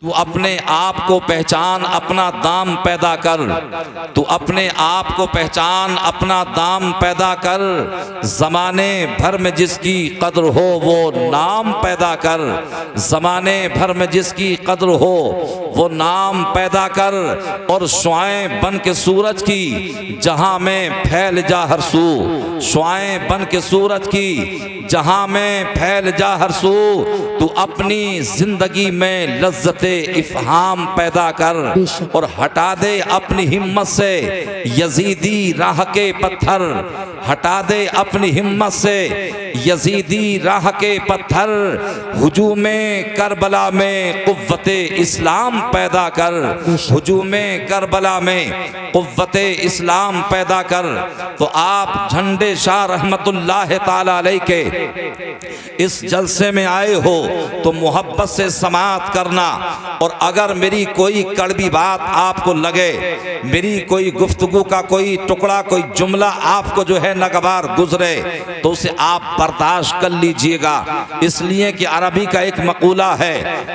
तू अपने आप को पहचान, अपना दाम पैदा कर। तू अपने आप को पहचान, अपना दाम पैदा कर। ज़माने भर में जिसकी कद्र हो वो नाम पैदा कर। ज़माने भर में जिसकी कद्र हो वो नाम पैदा कर। और शुआएं बन के सूरज की जहां में फैल जा हर सू। शुआएं बन के सूरज की जहां में फैल जा हर सू। तू अपनी जिंदगी में लज्जते इफ़हाम पैदा कर और हटा दे अपनी हिम्मत से यजीदी राह के पत्थर। हटा दे अपनी हिम्मत से यजीदी राह के पत्थर। हुजूमे करबला में कुव्वते इस्लाम पैदा कर। हुजूमे करबला में कुव्वते इस्लाम पैदा कर। तो आप झंडे शाह रहमतुल्लाह ताला अलैह के इस जलसे में आए हो तो मोहब्बत से समाअत करना। और अगर मेरी कोई कड़वी बात आपको लगे, मेरी कोई गुफ्तगू का कोई टुकड़ा, कोई जुमला आपको जो है नागवार गुजरे तो उसे आप बर्दाश्त कर लीजिएगा। इसलिए कि अरबी का एक मकूला है,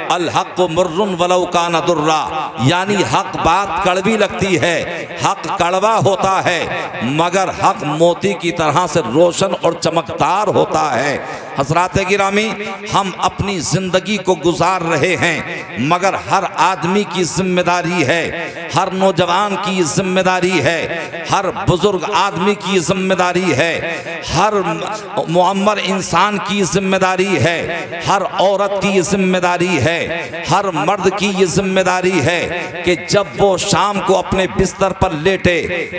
अल हक़ मुर्रुन वलौ कान दुर्रा, यानी हक बात कड़वी लगती है, हक कड़वा होता है मगर हक मोती की तरह से रोशन और चमकदार होता है। हज़रात गिरामी, हम अपनी जिंदगी को गुजार रहे हैं मगर हर आदमी की जिम्मेदारी है, हर नौजवान की जिम्मेदारी है, हर बुजुर्ग आदमी की जिम्मेदारी है, हर मुअम्मर इंसान की जिम्मेदारी है, हर औरत की जिम्मेदारी है, हर मर्द की ये जिम्मेदारी है कि जब वो शाम को अपने बिस्तर पर लेटे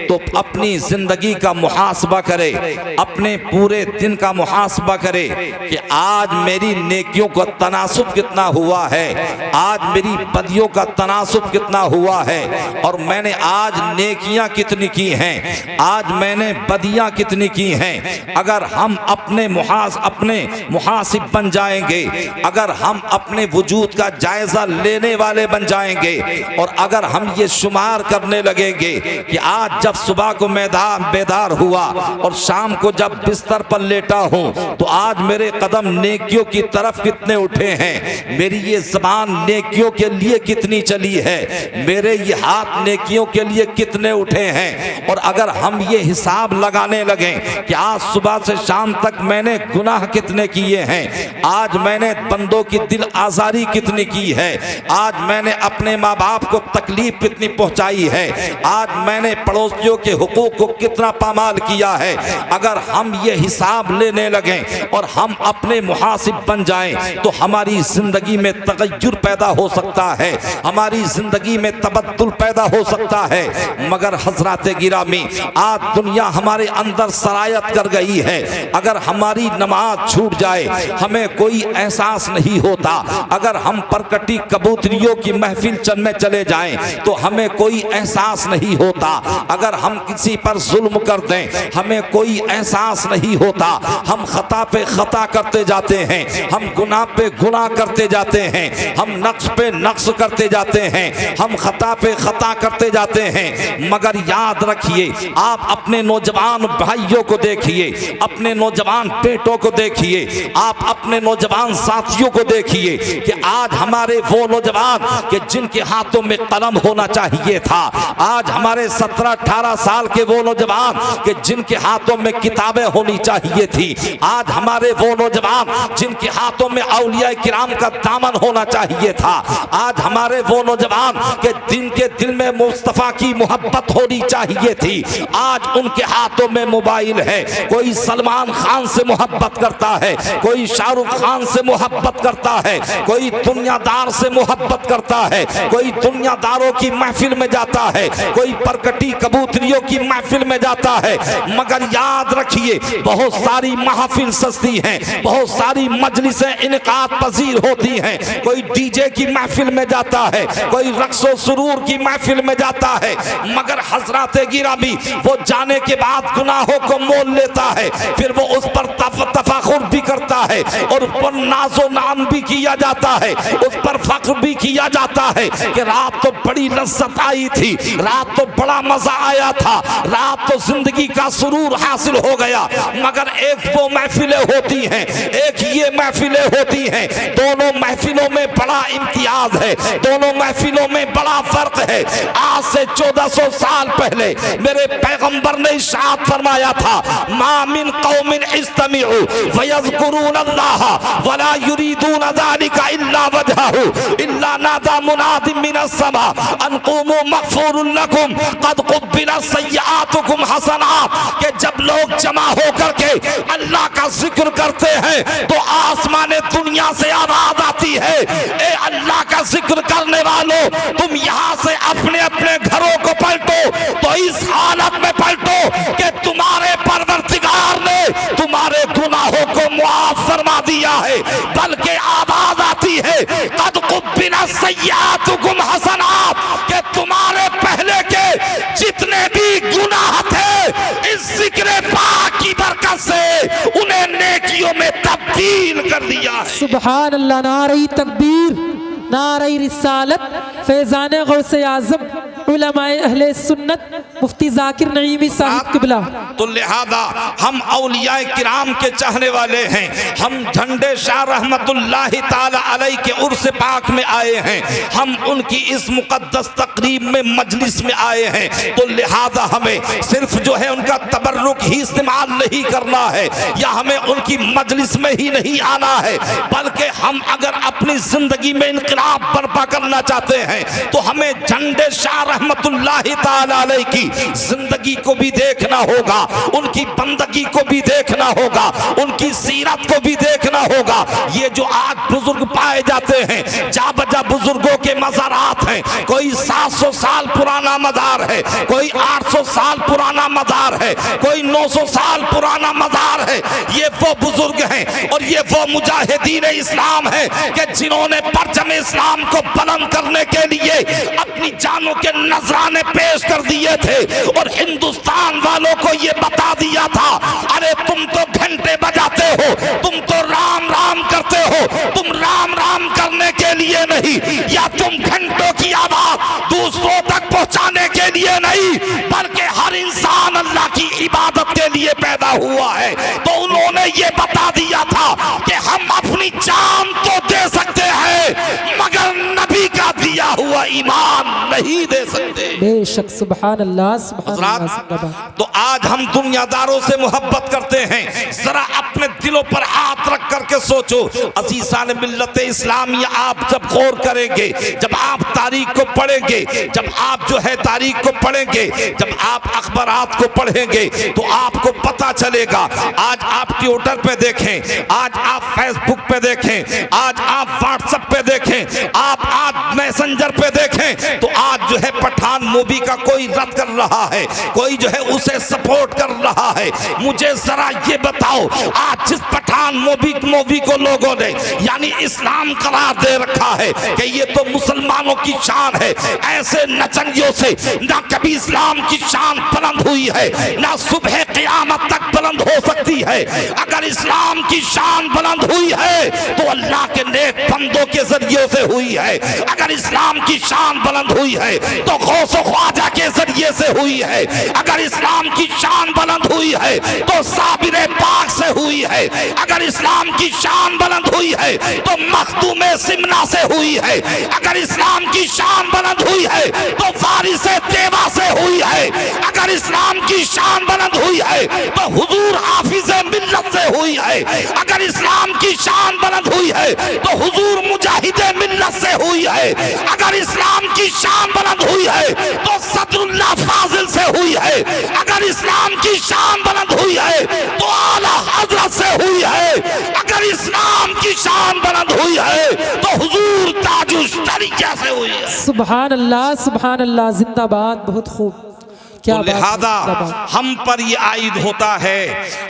तो अपनी जिंदगी का मुहासबा करे, अपने पूरे दिन का मुहासबा करे कि आज मेरी नेकियों का तनासुब कितना हुआ है, आज मेरी बदियों का तनासुब कितना हुआ है, और मैंने आज नेकियां कितनी की हैं, आज मैंने बदियां कितनी की हैं। अगर हम अपने मुहासिब बन जाएंगे, अगर हम अपने वजूद का जायजा लेने वाले बन जाएंगे और अगर हम ये शुमार करने लगेंगे कि आज जब सुबह को बेदार हुआ और शाम को जब बिस्तर पर लेटा हूं तो आज मेरे कदम नेकियों की तरफ कितने उठे हैं, मेरी ये ज़बान नेकियों के लिए कितनी चली है, मेरे ये हाथ नेकियों के लिए कितने उठे हैं। और अगर हम ये हिसाब लगाने लगें कि आज सुबह से शाम तक मैंने गुनाह कितने किए हैं, आज मैंने बंदों की दिल आज़ारी कितनी की है, आज मैंने अपने माँ बाप को तकलीफ कितनी पहुंचाई है, आज मैंने पड़ोसियों के हुकूक को कितना पामाल किया है, अगर हम ये हिसाब लेने लगें और हम अपने मुहासिब बन जाएं तो हमारी जिंदगी में तगय्युर पैदा हो सकता है, हमारी जिंदगी में तबद्दुल पैदा हो सकता है। मगर हज़रात गिरामी, आज दुनिया हमारे अंदर सरायत कर गई है। अगर हमारी नमाज छूट जाए हमें कोई एहसास नहीं होता, अगर हम परकटी कबूतरियों की महफिल में चले जाएं तो हमें कोई एहसास नहीं होता, अगर हम किसी पर जुल्म कर दें हमें कोई एहसास नहीं होता, हम खता पे खता करते जाते हैं, हम गुनाह पे गुनाह करते जाते हैं, हम नक्श पे नक्श करते जाते हैं, हम खता पे खता करते जाते हैं। मगर याद रखिए, आप अपने नौजवान भाइयों को देखिए, अपने नौजवान बेटों को देखिए, आप अपने नौजवान साथियों को देखिए कि आज हमारे वो नौजवान कि जिनके हाथों में कलम होना चाहिए था, आज हमारे 17-18 साल के वो नौजवान कि जिनके हाथों में किताबें होनी चाहिए थी, आज हमारे वो नौजवान जिनके हाथों में औलिया किराम का दामन होना चाहिए था, आज हमारे वो नौजवान के दिल में मुस्तफा की मोहब्बत होनी चाहिए थी, आज उनके हाथों में मोबाइल है। कोई सलमान खान से मोहब्बत करता है, कोई शाहरुख खान से मोहब्बत करता है, कोई दुनियादार से मोहब्बत करता है, कोई दुनियादारों की महफिल में जाता है, कोई परकटी कबूतरियों की महफिल में जाता है। मगर याद रखिए, बहुत सारी महफिल सस्ती हैं, बहुत सारी मजलिसें इनकात पजीर होती हैं, कोई डीजे की महफिल में जाता है, कोई रक्सो सुरूर की महफिल में जाता है, मगर हज़रात गिरामी वो जाने के बाद गुनाहों को मोल लेता है, फिर वो उस पर तफाखुर भी करता है और उस पर नाजो नाम भी किया जाता है, उस पर फख्र भी किया जाता है कि रात तो बड़ी लज्जत आई थी, रात तो बड़ा मजा आया था, रात तो जिंदगी का सुरूर हासिल हो गया। मगर एक वो महफिलें होती होती हैं, एक ये महफिलें होती हैं। दोनों महफिलों में बड़ा इम्तियाज है, दोनों महफिलों में बड़ा फर्क है। आज से 1400 साल पहले मेरे पैगंबर ने इरशाद फरमाया था, मा मिन कौमिन इस्तमिउ वयज़कुरून अल्लाह वला युरीदून ज़ालिका इल्ला वजहहु इल्ला नादा मुनादिम मिनस समा अन क़ूमू मग़फ़ूरुन लकुम क़द क़ुब्बिलत सय्यआतुकुम हसनात। कि जब लोग जमा होकर के अल्लाह का जिक्र करते हैं तो आसमान दुनिया से आवाज आती है, ए अल्लाह का जिक्र करने वालों, तुम यहाँ से अपने अपने घरों को पलटो। तो इस हालत में पलटो कि तुम्हारे परवरदिगार ने तुम्हारे गुनाहों को मुआफ फरमा दिया है। बल्कि आवाज आती है, कद कुब्बिलत सय्यआतुकुम हसनात, कि तुम्हारे पहले के जितने भी गुनाह थे इस जिक्र पाक की बरकत से उन्हें नेकियों में तब्दील कर दिया है। सुभान अल्लाह। नारे तकबीर, नारे रिसालत, फैज़ान गौसे आज़म उलमाए अहले सुन्नत मुफ्ती जाकिर नईमी साहिब किबला। तो लिहाजा हम औलियाए किराम के चाहने वाले हैं, हम झंडे शाह रहमतुल्लाहि ताला अलैहि के उर्स पाक में आए हैं, हम उनकी इस मुकद्दस तकरीब में मजलिस में आए हैं। तो लिहाजा हमें सिर्फ जो है उनका तबर्रुक ही इस्तेमाल नहीं करना है, या हमें उनकी मजलिस में ही नहीं आना है, बल्कि हम अगर अपनी जिंदगी में इनकलाब बर्पा करना चाहते हैं तो हमें झंडे शाह रहमतुल्लाहि ताला अलैहि की जिंदगी को भी देखना होगा, उनकी बंदगी को भी देखना होगा, उनकी सीरत को भी देखना होगा। ये जो आज बुजुर्ग पाए जाते हैं, जा बजा बुजुर्गों के मज़ारात हैं, कोई 700 साल पुराना मज़ार है, कोई 800 साल पुराना मज़ार है, कोई 900 साल पुराना मज़ार है। ये वो बुजुर्ग हैं और ये वो मुजाहिदीन इस्लाम है कि जिन्होंने परचम इस्लाम को बुलंद करने के लिए अपनी जानों के नजराने पेश कर दिए थे और हिंदुस्तान वालों को ये बता दिया था, अरे तुम तो घंटे बजाते हो, तुम तो राम राम करते हो, तुम राम राम करने के लिए नहीं, या तुम घंटों की आवाज दूसरों तक पहुंचाने के लिए नहीं, बल्कि हर इंसान अल्लाह की इबादत के लिए पैदा हुआ है। तो उन्होंने ये बता दिया था कि हम अपनी जान तो दे सकते हैं मगर नबी का दिया हुआ ईमान नहीं दे सकते। बेशक। सुभान अल्लाह, सुभान अल्लाह। तो आज हम दुनियादारों से मोहब्बत करते हैं, जरा अपने दिलों पर हाथ रख करके सोचो। अज़ीज़ान मिल्लत इस्लामी, आप जब गौर करेंगे, जब आप तारीख को पढ़ेंगे, जब आप जो है तारीख को पढ़ेंगे, जब आप अखबारात को पढ़ेंगे तो आपको पता चलेगा। आज आप ट्विटर पे देखें, आज आप फेसबुक पे देखें, आज आप व्हाट्सएप पे देखें, आप आज मैसेंजर पे देखें, तो आज जो है पठान मूवी का कोई रद्द कर रहा है, कोई जो है उसे सपोर्ट कर रहा है। मुझे जरा ये बताओ, आज जिस पठान मूवी को लोगों ने यानी इस्लाम करार दे रखा है कि ये तो मुसलमानों की शान है, ऐसे नचनियों से ना कभी इस्लाम की शान बुलंद हुई है, ना सुबह क़यामत तक बुलंद हो सकती है। अगर इस्लाम की शान बुलंद हुई है तो अल्लाह के नेक बंदों के जरिए से हुई है। अगर इस्लाम की शान बुलंद हुई है तो गौसो ख्वाजा के जरिए से हुई है। अगर इस्लाम की शान बुलंद हुई है तो साबिर पाक से हुई है। अगर इस्लाम की शान बुलंद हुई है तो मखदूम सिमना से हुई है। अगर इस्लाम की शान बुलंद हुई है तो वारिस देवा से हुई है। अगर इस्लाम की शान बुलंद हुई है तो हुजूर हाफिज मिल्लत से हुई है। अगर इस्लाम की शान बुलंद हुई है तो हुजूर मुजाहिद मिल्लत से हुई है। अगर इस्लाम की शान बुलंद हुई है तो सदरुल्लाह फाजिल से हुई है। अगर इस्लाम की शान बुलंद हुई है तो आला हजरत से हुई है। अगर इस्लाम की शान बुलंद हुई है तो हुजूर ताजुश तरीके से हुई है। सुभान अल्लाह, सुभान अल्लाह, जिंदाबाद। बहुत खूब। तो लिहाजा हम पर ये आयद होता है,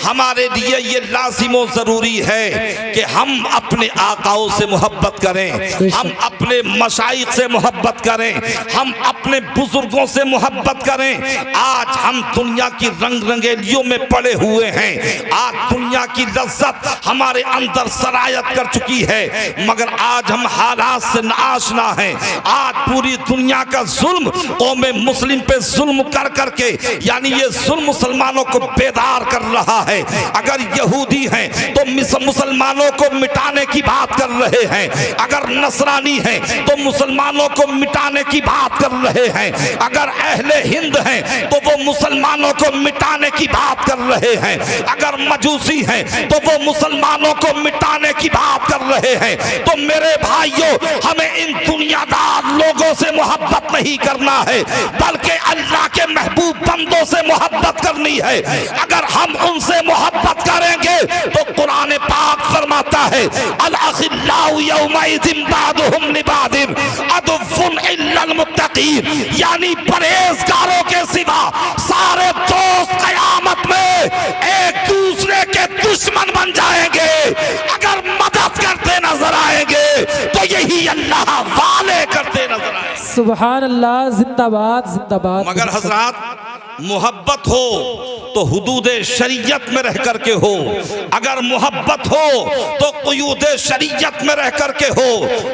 हमारे लिए ये लाजिमो जरूरी है कि हम अपने आकाओं से मोहब्बत करें, हम अपने मशाइख से मोहब्बत करें, हम अपने बुजुर्गों से मोहब्बत करें। आज हम दुनिया की रंग रंगेलियों में पड़े हुए हैं, आज दुनिया की लज्जत हमारे अंदर सरायत कर चुकी है, मगर आज हम हालात से नाआशना हैं। आज पूरी दुनिया का जुल्म कौम मुस्लिम पे जुल्म कर करके, यानी ये जुल्म मुसलमानों को बेदार कर रहा है। अगर यहूदी हैं तो मुसलमानों को मिटाने की बात कर रहे हैं, अगर नसरानी हैं तो मुसलमानों को मिटाने की बात कर रहे हैं, अगर अहले हिंद हैं तो वो मुसलमानों को मिटाने की बात कर रहे हैं, अगर मजूसी हैं तो वो मुसलमानों को मिटाने की बात कर रहे हैं। तो मेरे भाइयों, हमें इन दुनियादार लोगों से मोहब्बत नहीं करना है, बल्कि अल्लाह के महबूब बंदों से मोहब्बत करनी है। अगर हम उनसे मोहब्बत करेंगे तो कुरान पाक फरमाता है, अल अखिल्लाउ यौमइज़िन बादुहुम लिबादिन अदुव्वुन इल्लल मुत्तकीन, यानी परहेजगारों के सिवा सारे दोस्त कयामत में एक दूसरे के दुश्मन बन जाएंगे। अगर मदद करते नजर आएंगे तो यही अल्लाह वाले करते नजर आएंगे। सुभान अल्लाह, जिंदाबाद जिंदाबाद। मगर हजरात, मोहब्बत हो तो हुदूद शरीयत में रह करके हो, अगर मोहब्बत हो तो क़ुयूद शरीयत में रह करके हो।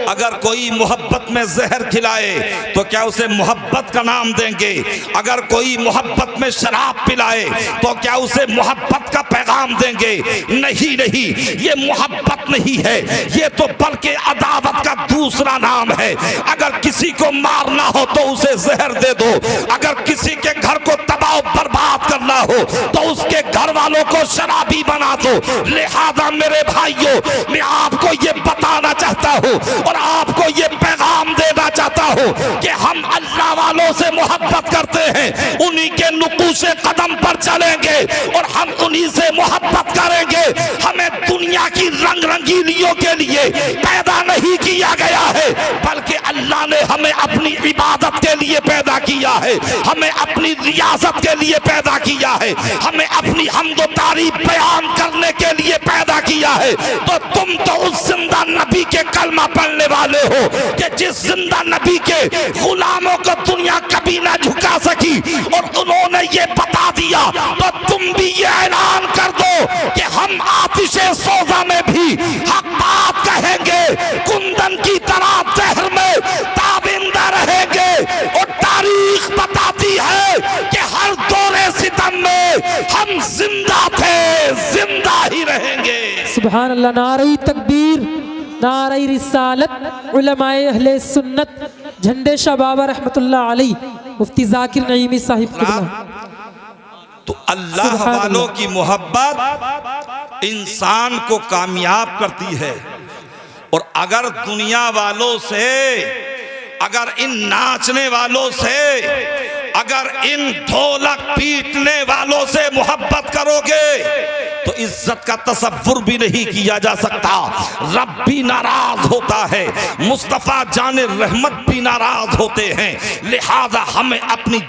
अगर कोई मोहब्बत में जहर खिलाए तो क्या उसे मोहब्बत का नाम देंगे? अगर कोई मोहब्बत में शराब पिलाए तो क्या उसे मोहब्बत का पैगाम देंगे? नहीं नहीं, ये मोहब्बत नहीं है, ये तो बल्कि अदावत का दूसरा नाम है। अगर किसी को मारना हो तो उसे जहर दे दो, अगर किसी के घर को तबाह बर्बाद करना हो तो उसके घर वालों को शराबी बना दो। लिहाजा मेरे भाइयों, मैं आपको ये बताना चाहता हूँ और आपको ये पैगाम देना चाहता हूँ कि हम अल्लाह वालों से मोहब्बत करते हैं, उन्हीं के नुकूशे कदम पर चलेंगे और हम उन्हीं से मोहब्बत करेंगे। हमें दुनिया की रंग रंगीलियों के लिए पैदा नहीं किया गया है, बल्कि अल्लाह ने हमें अपनी इबादत के लिए पैदा किया है, हमें अपनी रियासत के लिए पैदा किया है, हमें अपनी हम्द व तारीफ बयान करने के लिए पैदा किया है। तो तुम तो उस जिंदा नबी के कलमा पढ़ने वाले हो कि जिस जिंदा नबी के गुलामों को दुनिया कभी ना झुका सकी, और उन्होंने ये बता दिया। तो तुम भी ये ऐलान कर दो कि हम आतिशे सोजा में भी हक बात कहेंगे, कुंदन की तरह जहर में ताबिंदा रहेंगे। और तारीख बताती है कि हर दौरे सितम में हम जिंदा थे, जिंदा ही रहेंगे। सुभान अल्लाह। नारे तकबीर, नारे रिसालत, उलमाए अहले सुन्नत, झंडे शाह बाबा रहमतुल्लाह अलैह, मुफ्ती जाकिर नईमी साहिब किबला। तो अल्लाह वालों की मोहब्बत इंसान को कामयाब करती है। और अगर दुनिया वालों से, अगर इन नाचने वालों से, अगर इन ढोलक पीटने वालों से मोहब्बत करोगे तो इज्जत का तसव्वुर भी नहीं किया जा सकता। रब भी नाराज होता है, मुस्तफ़ा जाने रहमत भी नाराज होते हैं। लिहाजा हमें अपनी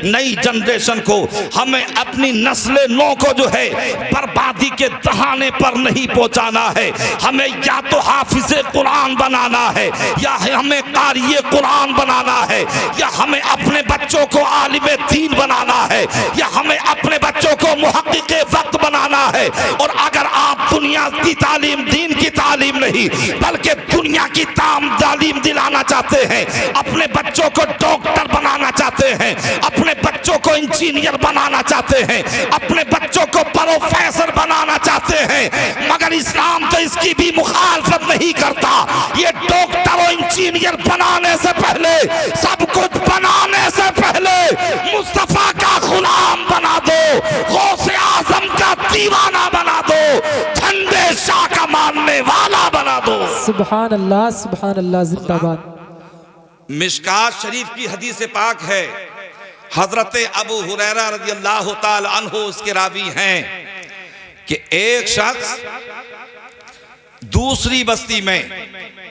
नई जनरेशन को, हमें अपनी नस्ल नौ को जो है बर्बादी के दहाने पर नहीं पहुंचाना है। हमें या तो हाफिज़े कुरान बनाना है, या हमें क़ारिए कुरान बनाना है, या हमें अपने बच्चों को आलिमे दीन बनाना है, या हमें अपने बच्चों को मुहक्किक़े वक्त बनाना है। और अगर आप दुनिया की तालीम, दीन की तालीम नहीं बल्कि दुनिया की तालीम दिलाना चाहते हैं, अपने बच्चों को डॉक्टर बनाना चाहते हैं, अपने बच्चों को इंजीनियर बनाना चाहते हैं, अपने बच्चों को प्रोफेसर बनाना चाहते हैं, मगर इस्लाम तो इसकी भी मुखालफत नहीं करता। ये डॉक्टर और इंजीनियर बनाने से पहले, सब कुछ बनाने से पहले मुस्तफा का गुलाम बना दो, गौसे आजम का दीवाना बना दो, झंडे शाह का मानने वाला बना दो। सुभान अल्लाह, सुभान अल्लाह, जिंदाबाद। मिशकात शरीफ की हदीस पाक है, हजरत अबू हुरैरा रज़ियल्लाहु ताला अन्हु उसके रावी हैं कि एक शख्स दूसरी बस्ती में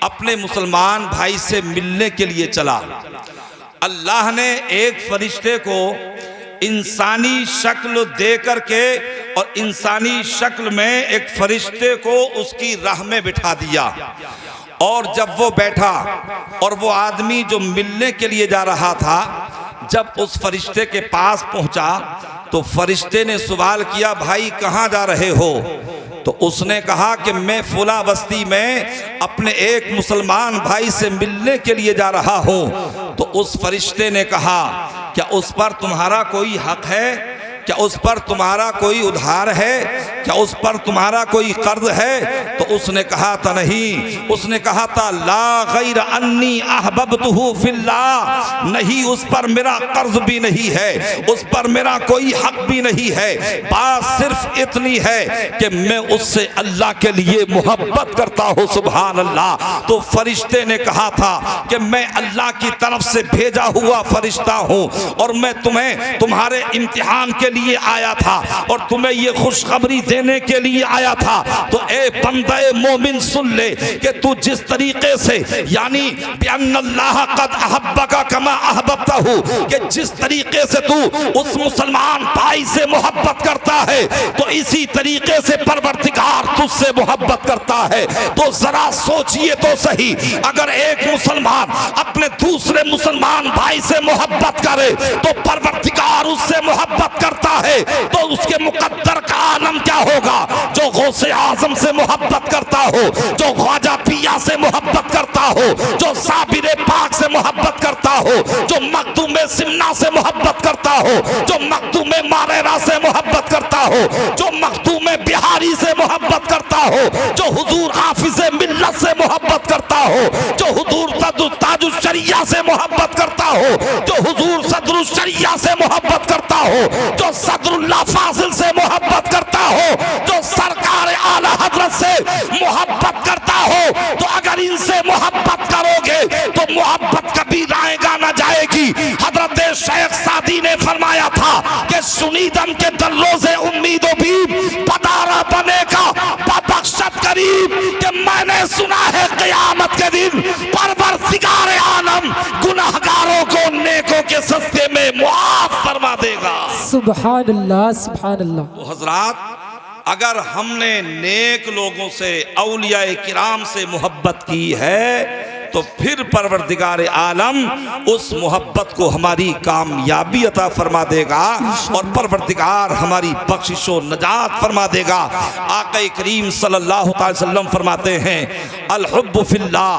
अपने मुसलमान भाई से मिलने के लिए चला। अल्लाह ने एक फरिश्ते को इंसानी शक्ल दे करके और इंसानी शक्ल में एक फरिश्ते को उसकी राह में बिठा दिया। और जब वो बैठा और वो आदमी जो मिलने के लिए जा रहा था, जब उस फरिश्ते के पास पहुंचा तो फरिश्ते ने सवाल किया, भाई कहाँ जा रहे हो? तो उसने कहा कि मैं फुला बस्ती में अपने एक मुसलमान भाई से मिलने के लिए जा रहा हूँ। तो उस फरिश्ते ने कहा क्या उस पर तुम्हारा कोई हक है? क्या उस पर तुम्हारा कोई उधार है? क्या उस पर तुम्हारा कोई कर्ज है? तो उसने कहा था नहीं, उसने कहा था ला गैर अन्नी अहबब्तुहु फिल्लाह, नहीं उस पर मेरा कर्ज भी नहीं है, उस पर मेरा कोई हक भी नहीं है, बात सिर्फ इतनी है कि मैं उससे अल्लाह के लिए मोहब्बत करता हूँ। सुभान अल्लाह। तो फरिश्ते ने कहा था कि मैं अल्लाह की तरफ से भेजा हुआ फरिश्ता हूँ और मैं तुम्हें तुम्हारे इम्तिहान के लिए आया था और तुम्हें ये खुशखबरी देने के लिए आया था। तो ए बंदे मोमिन सुन ले कि तू जिस तरीके से यानी बिअन्नल्लाह कद अहब्बका कमा अहबब्तहु, कि जिस तरीके से तू उस मुसलमान भाई से मोहब्बत करता है तो इसी तरीके से परवरदिगार तुझसे मोहब्बत करता है। तो जरा सोचिए तो सही, अगर एक मुसलमान अपने दूसरे मुसलमान भाई से मोहब्बत करे तो परवरदिगार उससे मोहब्बत करता है, तो उसके मुकद्दर का आलम क्या होगा? जो गौसे आजम से मोहब्बत करता हो, जो ख्वाजा पिया से मोहब्बत करता हो, जो साबिरे पाक से मोहब्बत करता हो, जो मखदूमे सिमना से मोहब्बत करता हो, जो मखदूमे मारेरा से मोहब्बत करता हो, जो मखदूमे बिहारी से मोहब्बत करता हो, जो हुजूर हाफिज़े मिल्लत से मोहब्बत करता हो, जो हुजूर ताजुश शरिया से मोहब्बत करता हो, जो हुजूर सदरुश शरिया से मोहब्बत करता हो, जो सदरुल्लाह फाजिल से मोहब्बत करता हो, जो सरकार आला हजरत से मोहब्बत करता हो, तो अगर इनसे मोहब्बत करोगे तो मोहब्बत कभी आएगा ना जाएगी। हजरत शेख सादी ने फरमाया था कि सुनीदम के दल्लों से उम्मीदों भी पदारा बनेगा बबख्शत करीब, कि मैंने सुना है क़यामत के दिन परवरदिगार आलम गुनाहगारों को नेकों के सस्ते में मुआफ फरमा देगा। सुभान अल्लाह, सुभान अल्लाह। तो हजरात, अगर हमने नेक लोगों से औलिया किराम से मोहब्बत की है तो फिर परवरदिगार आलम उस मोहब्बत को हमारी कामयाबी अता फरमा देगा और परवरदिगार हमारी बख्शिशो नजात फरमा देगा। आक़ा करीम सल्लल्लाहु अलैहि वसल्लम फरमाते हैं अल हुब्बु फिल्लाह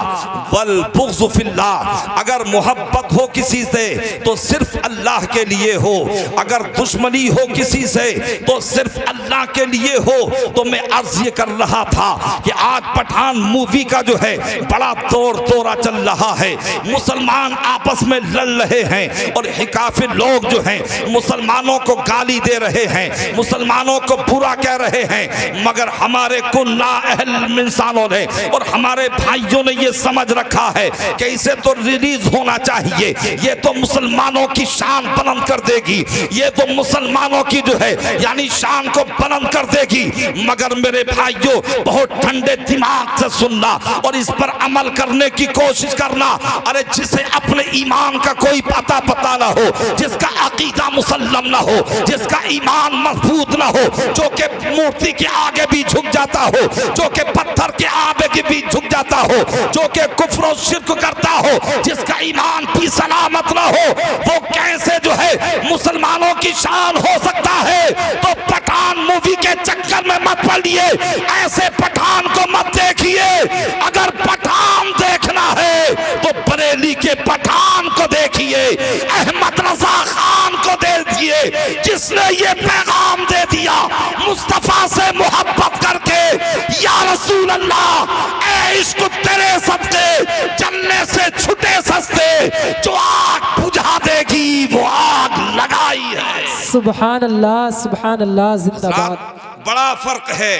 वल बुग़्ज़ु फिल्लाह, अगर मोहब्बत हो किसी से तो सिर्फ अल्लाह के लिए हो, अगर दुश्मनी हो किसी से तो सिर्फ अल्लाह के लिए हो। तो मैं अर्ज ये कर रहा था कि आज पठान मूवी का जो है बड़ा दौर चल रहा है, मुसलमान आपस में लड़ रहे हैं और काफिर लोग जो हैं मुसलमानों को गाली दे रहे हैं, मुसलमानों को बुरा कह रहे हैं, मगर हमारे कुल्लाह इंसानों ने और हमारे भाइयों ने ये समझ रखा है कि इसे तो रिलीज होना चाहिए, ये तो मुसलमानों की शान बुलंद कर देगी, ये तो मुसलमानों की जो है यानी शान को बुलंद कर देगी। मगर मेरे भाइयों, बहुत ठंडे दिमाग से सुनना और इस पर अमल करने की कोशिश करना। अरे जिसे अपने ईमान का कोई पता ना हो, जिसका अकीदा मुसल्लम ना हो, जिसका ईमान मजबूत ना हो, जो कि मूर्ति के आगे भी झुक जाता हो, जो कि पत्थर के आगे भी झुक जाता हो, जो कि कुफ्र और शिर्क करता हो, जिसका ईमान भी सलामत ना हो, वो कैसे जो है मुसलमानों की शान हो सकता है? तो पठान मूवी के चक्कर में मत पड़िए, ऐसे पठान को मत देखिए। अगर पठान देखना है तो बरेली के पठान को देखिए, अहमद रजा खान को देखिए, जिसने ये पैगाम दे दिया मुस्तफा से मोहब्बत करके, या रसूल अल्लाह ऐ इश्क तेरे सदके जलने से छुटे सस्ते, जो आग बुझा देगी वो आग लगाई है। सुभान अल्लाह, सुभान अल्लाह, जिंदाबाद। बड़ा फर्क है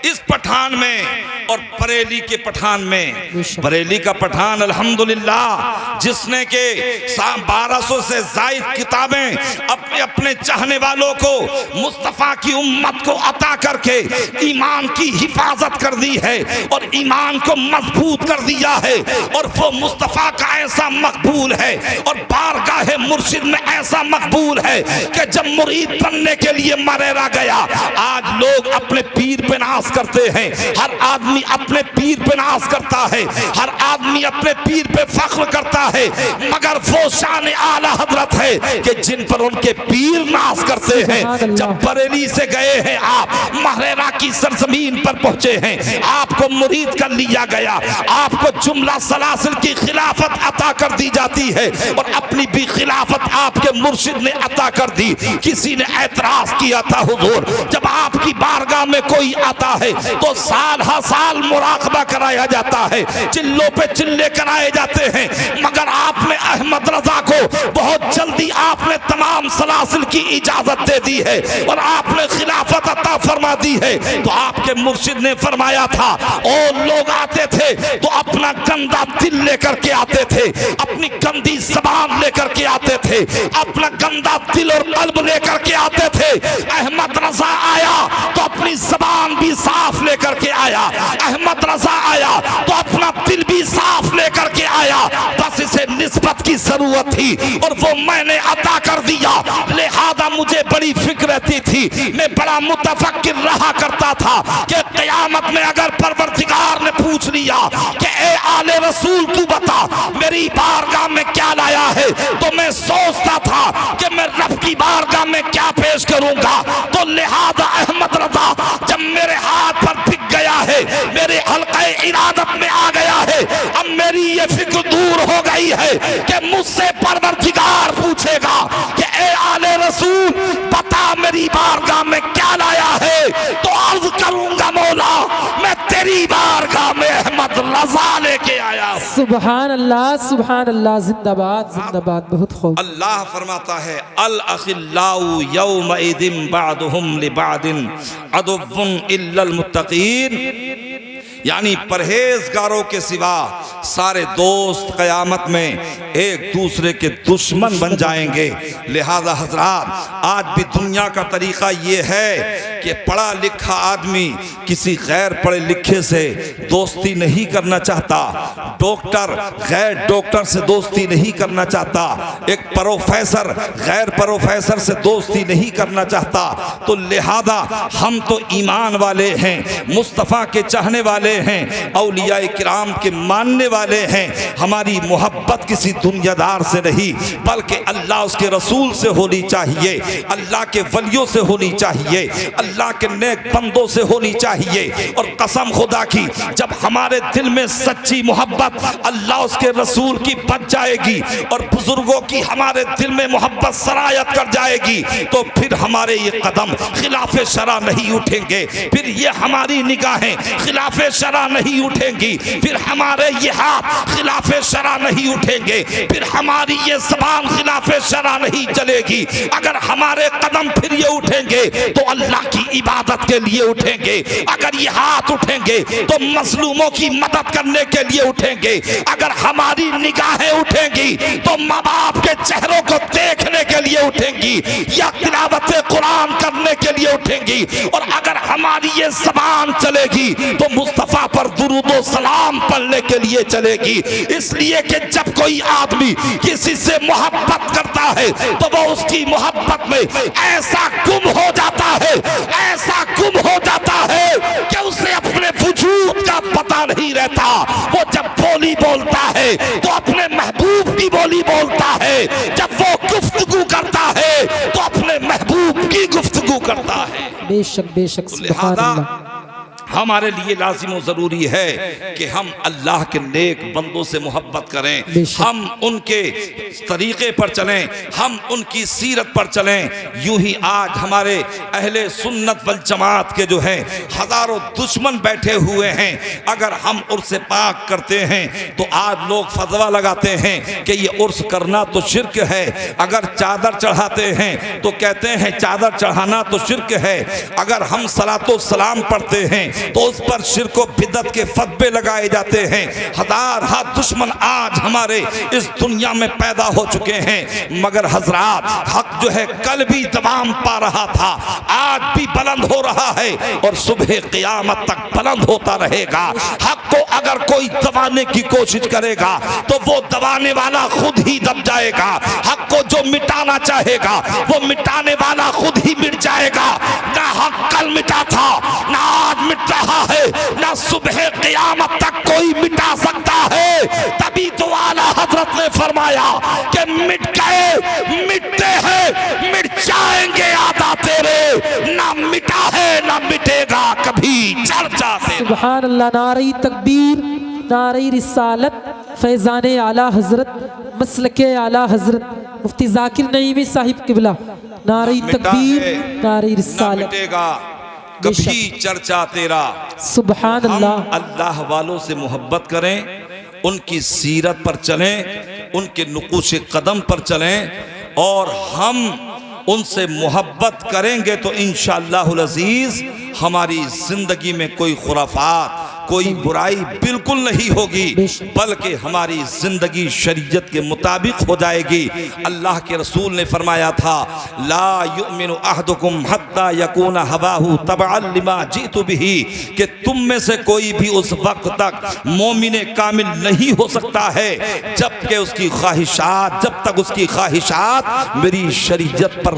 इस पठान में और बरेली के पठान में। बरेली का पठान अल्हम्दुलिल्लाह जिसने के 1200 से जायद किताबें अपने अपने चाहने वालों को मुस्तफ़ा की उम्मत को अता करके ईमान की हिफाजत कर दी है और ईमान को मजबूत कर दिया है, और वो मुस्तफ़ा का ऐसा मकबूल है और बारगाह मुर्शिद में ऐसा मकबूल है कि जब मुरीद बनने के लिए मरेरा गया, आज लोग अपने पीर पे नाज नाज करते हैं, हर आदमी अपने पीर पे नाज करता है, हर आदमी अपने पीर पे फख्र करता है, मगर वो शान आला हजरत है कि जिन पर उनके पीर नाज करते हैं। जब बरेली से गए हैं आप, महरेरा की सरजमीन पर पहुंचे हैं, आपको मुरीद कर लिया गया, आपको जुमला सलासिल की खिलाफत अता कर दी जाती है और अपनी भी खिलाफत आपके मुर्शिद ने अता कर दी। किसी ने एतराज किया था, हुजूर जब आपकी बारगाह में कोई आता है तो साल हर साल मुराकबा कराया जाता है, चिल्लों पे चिल्ले कराए जाते हैं, मगर आपने अहमद रजा को बहुत जल्दी आपने तमाम सलासिल की इजाजत दे दी है और आपने खिलाफत अता फरमा दी है। तो आपके मुर्शिद ने फरमाया था, और लोग आते थे तो अपना गंदा दिल लेकर के आते थे, अपनी गंदी जबान लेकर के आते थे, अपना गंदा दिल और कल्ब लेकर के आते थे। अहमद रजा आया तो अपनी जबान भी साफ लेकर के आया, अहमद रजा आया तो अपना दिल भी साफ लेकर के आया। बस इसे निस्बत की जरूरत थी और वो मैंने अता कर दिया। लिहाजा मुझे बड़ी फिक्र रहती थी, मैं बड़ा मुतफक्किर रहा करता था कि क़यामत में अगर परवरदिगार ने पूछ लिया कि ए आले रसूल तू बता मेरी बारगाह में क्या लाया है, तो मैं सोचता था कि मैं रब की बारगाह में क्या पेश करूंगा। तो लिहाजा अहमद रजा जब मेरे हाथ पर बिक गया है, मेरे हल्के इरादत में आ गया है, अब मेरी ये फिक्र दूर हो गई है कि मुझसे परवरदिगार पूछेगा कि ए आले रसूल बता मेरी बारगाह में क्या लाया है, तो अर्ज करूंगा मौला मैं तेरी बारगाह में अहमद रजा लेके आया। सुभान अल्लाह, सुभान अल्लाह, जिंदाबाद जिंदाबाद। बहुत खूब। अल्लाह फरमाता है अल अखिल्लाउ यौमइदिन बादुहुम लिबादिन अदुव्वुन इल्लल मुत्तकीन, यानी परहेजगारों के सिवा सारे दोस्त क़यामत में एक दूसरे के दुश्मन बन जाएंगे। लिहाजा हजरात आज भी दुनिया का तरीका ये है कि पढ़ा लिखा आदमी किसी गैर पढ़े लिखे से दोस्ती नहीं करना चाहता, डॉक्टर गैर डॉक्टर से दोस्ती नहीं करना चाहता, एक प्रोफेसर गैर प्रोफेसर से दोस्ती नहीं करना चाहता। तो लिहाजा हम तो ईमान वाले हैं, मुस्तफ़ा के चाहने वाले हैं, औलिया किराम के मानने वाले हैं। हमारी मोहब्बत किसी दुनियादार से नहीं बल्कि अल्लाह उसके रसूल से होनी चाहिए, अल्लाह के वलियों से होनी चाहिए, अल्लाह के नेक बंदों से होनी चाहिए। और कसम खुदा की जब हमारे दिल में सच्ची मोहब्बत अल्लाह उसके रसूल की बच जाएगी और बुजुर्गों की हमारे दिल में मोहब्बत सरायत कर जाएगी, तो फिर हमारे ये कदम खिलाफे शरा नहीं उठेंगे, फिर ये हमारी निगाहें खिलाफे शरा नहीं उठेंगी, फिर हमारे ये हाथ खिलाफे शरा नहीं उठेंगे, फिर हमारी ये ज़बान खिलाफे शरा नहीं चलेगी। अगर हमारे कदम फिर ये उठेंगे तो अल्लाह की इबादत के लिए उठेंगे, अगर ये हाथ उठेंगे तो मजलूमों की मदद करने के लिए उठेंगे, अगर हमारी निगाहें उठेंगी तो माँ बाप के चेहरों को देखने के लिए उठेंगी या तिलावत कुरान करने के लिए उठेंगी, और अगर हमारी ये ज़बान चलेगी तो मुस्तफ़ा पर दुरूदो सलाम पढ़ने के लिए चलेगी। इसलिए कि जब कोई आदमी किसी से मोहब्बत करता है तो वो उसकी मोहब्बत में ऐसा गुम हो जाता है, ऐसा गुम हो जाता है कि उसे अपने वजूद का पता नहीं रहता। वो जब बोली बोलता है तो अपने महबूब की बोली बोलता है, जब वो गुफ्तगू करता है तो अपने महबूब की गुफ्तगू करता है। बेशक बेशक। सुभान अल्लाह। हमारे लिए लाजिम और ज़रूरी है कि हम अल्लाह के नेक बंदों से मोहब्बत करें, हम उनके तरीक़े पर चलें, हम उनकी सीरत पर चलें। यूं ही आज हमारे अहले सुन्नत वल जमात के जो हैं हज़ारों दुश्मन बैठे हुए हैं, अगर हम उर्स पाक करते हैं तो आज लोग फतवा लगाते हैं कि ये उर्स करना तो शिर्क है, अगर चादर चढ़ाते हैं तो कहते हैं चादर चढ़ाना तो शिर्क है, अगर हम सलातो सलाम पढ़ते हैं तो उस पर शिर्क व बिदअत के फतवे लगाए जाते हैं। हजार हाथ दुश्मन आज हमारे इस दुनिया में पैदा हो चुके हैं, मगर हजरात हक जो है कल भी दवाम पा रहा था, आज भी बुलंद हो रहा है और सुबह क़यामत तक बुलंद होता रहेगा। हक को अगर कोई दबाने की कोशिश करेगा तो वो दबाने वाला खुद ही दब जाएगा। हक को जो मिटाना चाहेगा वो मिटाने वाला खुद ही मिट जाएगा। ना हक कल मिटा था, ना आज मिट रहा है, ना सुबह क़यामत तक कोई मिटा सकता है। तभी तो आला हजरत ने फरमाया कि मिट गए, मिटते हैं, मिट जाएंगे आदा तेरे, ना मिटा है ना मिटेगा कभी चर्चा तेरा। सुभान अल्लाह। नारे तकबीर, नारे रिसालत, फैज़ान आला हजरत, मसलके आला हजरत मुफ्ती जाकिर नईमी साहिब किबला। नारे तकबीर, नारे रिसालत, मिटेगा कभी चर्चा तेरा। सुभान अल्लाह। अल्लाह वालों से मोहब्बत करें, उनकी सीरत पर चलें, उनके नुकूश कदम पर चलें, और हम उनसे मोहब्बत करेंगे तो इंशाअल्लाहुल अज़ीज़ हमारी जिंदगी में कोई खुराफात, कोई बुराई बिल्कुल नहीं होगी, बल्कि हमारी जिंदगी शरीयत के मुताबिक हो जाएगी। अल्लाह के रसूल ने फरमाया था, ला युमिनु अहदुकुम हत्ता यकूना हवाहु तबअन लिमा जितु बिही, कि तुम में से कोई भी उस वक्त तक मोमिन कामिल नहीं हो सकता है जबकि उसकी ख्वाहिशात, जब तक उसकी ख्वाहिशात मेरी शरीयत पर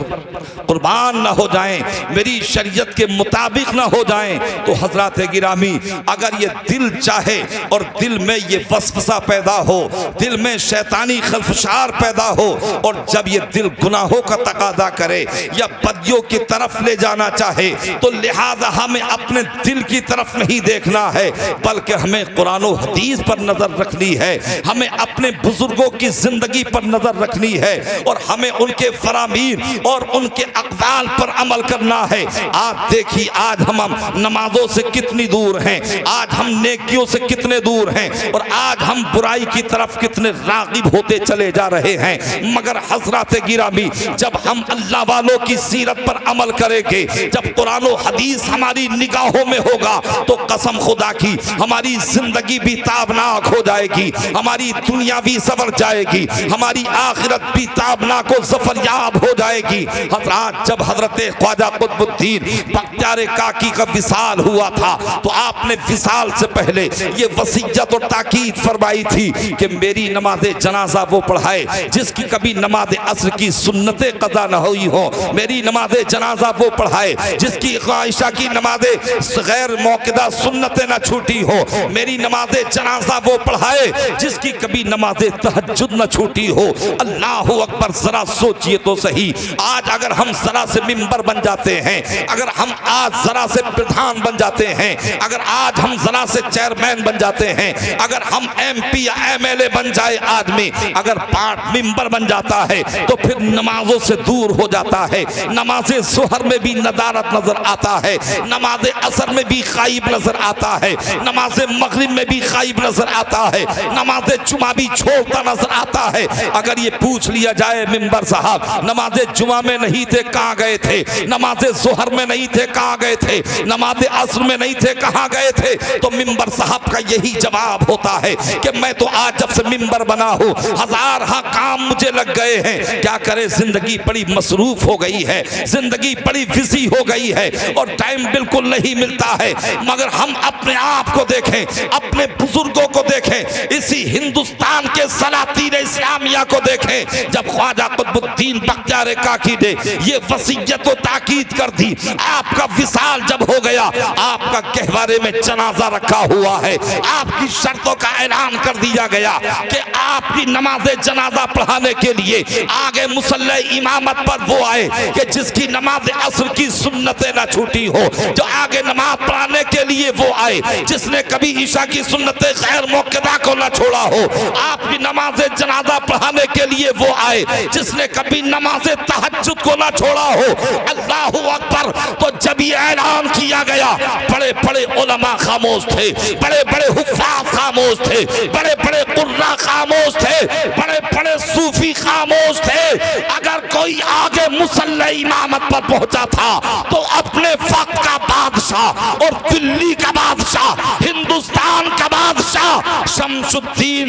कुर्बान ना हो जाएं, मेरी शरीयत के मुताबिक ना हो जाएं। तो हजरात गिरामी, अगर ये दिल चाहे और दिल में ये वसवसा पैदा हो, दिल में शैतानी खल्फशार पैदा हो, और जब ये दिल गुनाहों का तकादा करे या बदियों की तरफ ले जाना चाहे, तो लिहाजा हमें अपने दिल की तरफ नहीं देखना है, बल्कि हमें कुरान और हदीस पर नजर रखनी है, हमें अपने बुजुर्गों की जिंदगी पर नजर रखनी है, और हमें उनके फरामीन और उनके अक़वाल पर अमल करना है। आज देखिए, आज हम नमाजों से कितनी दूर हैं, आज हम नेकियों से कितने दूर हैं, और आज हम बुराई की तरफ कितने राग़िब होते चले जा रहे हैं। मगर हज़रात गिरामी, जब हम अल्लाह वालों की सीरत पर अमल करेंगे, जब कुरान और हदीस हमारी निगाहों में होगा, तो कसम खुदा की हमारी जिंदगी भी ताबनाक हो जाएगी, हमारी दुनिया भी सवर जाएगी, हमारी आखिरत भी ताबनाक और ज़फ़रयाब हो जाएगी। हज़रात, जब हज़रत ख्वाजा कुतुबुद्दीन बख्तियार काकी का विसाल हुआ था, तो आपने विसाल से पहले ये वसीयत और ताकीद फरमाई थी कि मेरी नमाज़े जनाजा वो पढ़ाए जिसकी कभी नमाज़े असर की सुन्नतें कज़ा न हुई हो, मेरी नमाज़े जनाजा वो पढ़ाए जिसकी आयशा की नमाज़े गैर मौक़िदा सुन्नतें न छूटी हो, मेरी नमाज़े जनाजा वो पढ़ाए जिसकी कभी नमाज़े तहज्जुद न छूटी हो। अल्लाहु अकबर। जरा सोचिए तो सही, आज अगर हम जरा से मिंबर बन जाते हैं, अगर हम आज जरा से प्रधान बन जाते हैं, अगर आज हम जरा से चेयरमैन बन जाते हैं, अगर हम MP या MLA बन जाए आदमी, अगर 5 मिंबर बन जाता है, तो फिर नमाजों से दूर हो जाता है। नमाज़े ज़ुहर में भी नदारत नजर आता है, नमाज़े असर में भी खाइब नजर आता है, नमाज़े मगरिब में भी खाइब नजर आता है, नमाज़े जुमा भी छोड़ता नजर आता है। अगर ये पूछ लिया जाए मिंबर साहब, नमाज़े जुमा में नहीं थे, कहाँ गए थे? नमाज़े ज़ुहर में नहीं थे, कहाँ गए थे? नमाज़े असर में नहीं थे, कहाँ गए थे? तो मिंबर साहब का यही जवाब होता है कि मैं तो आज जब से मिंबर बना हूँ, हजार हाँ काम मुझे लग गए हैं। क्या करे, जिंदगी बड़ी मसरूफ हो गई है, जिंदगी बड़ी बिजी हो गई है, और टाइम बिल्कुल नहीं मिलता है। मगर हम अपने आप को देखें, अपने बुजुर्गों को देखें, इसी हिंदुस्तान के सलातीन इस्लामिया को देखें। जब ख्वाजा कुतुबुद्दीन बख्तियार काकी ने ये वसीयत व ताकीद कर दी, आपका विसाल जब हो गया, आपका गहवारे में जनाजा रखा हुआ है, आपकी शर्तों का ऐलान कर दिया गया कि आपकी नमाज़े जनाजा पढ़ाने के लिए आगे मुसल्ले इमामत पर वो आए कि जिसकी नमाज असर की सुन्नतें ना छूटी हो, जो आगे नमाज पढ़ाने के लिए वो आए जिसने कभी ईशा की सुन्नतें गैर मौक़िदा को ना छोड़ा हो, आपकी नमाज जनाजा पढ़ाने के लिए वो आए जिसने कभी नमाज तहज्जुद को ना छोड़ा हो। अल्लाहु अकबर। तो जब ये ऐलान किया गया, बड़े बड़े उलमा खामोश थे, बड़े बड़े हुफ्फाज़ खामोश थे, बड़े बड़े कुर्रा खामोश थे, बड़े बड़े सूफी खामोश थे। अगर कोई आगे मुसल्ले इमामत पर पहुंचा था तो अपने वक्त का बादशाह और दिल्ली का बादशाह, हिंदुस्तान का बादशाह शमसुद्दीन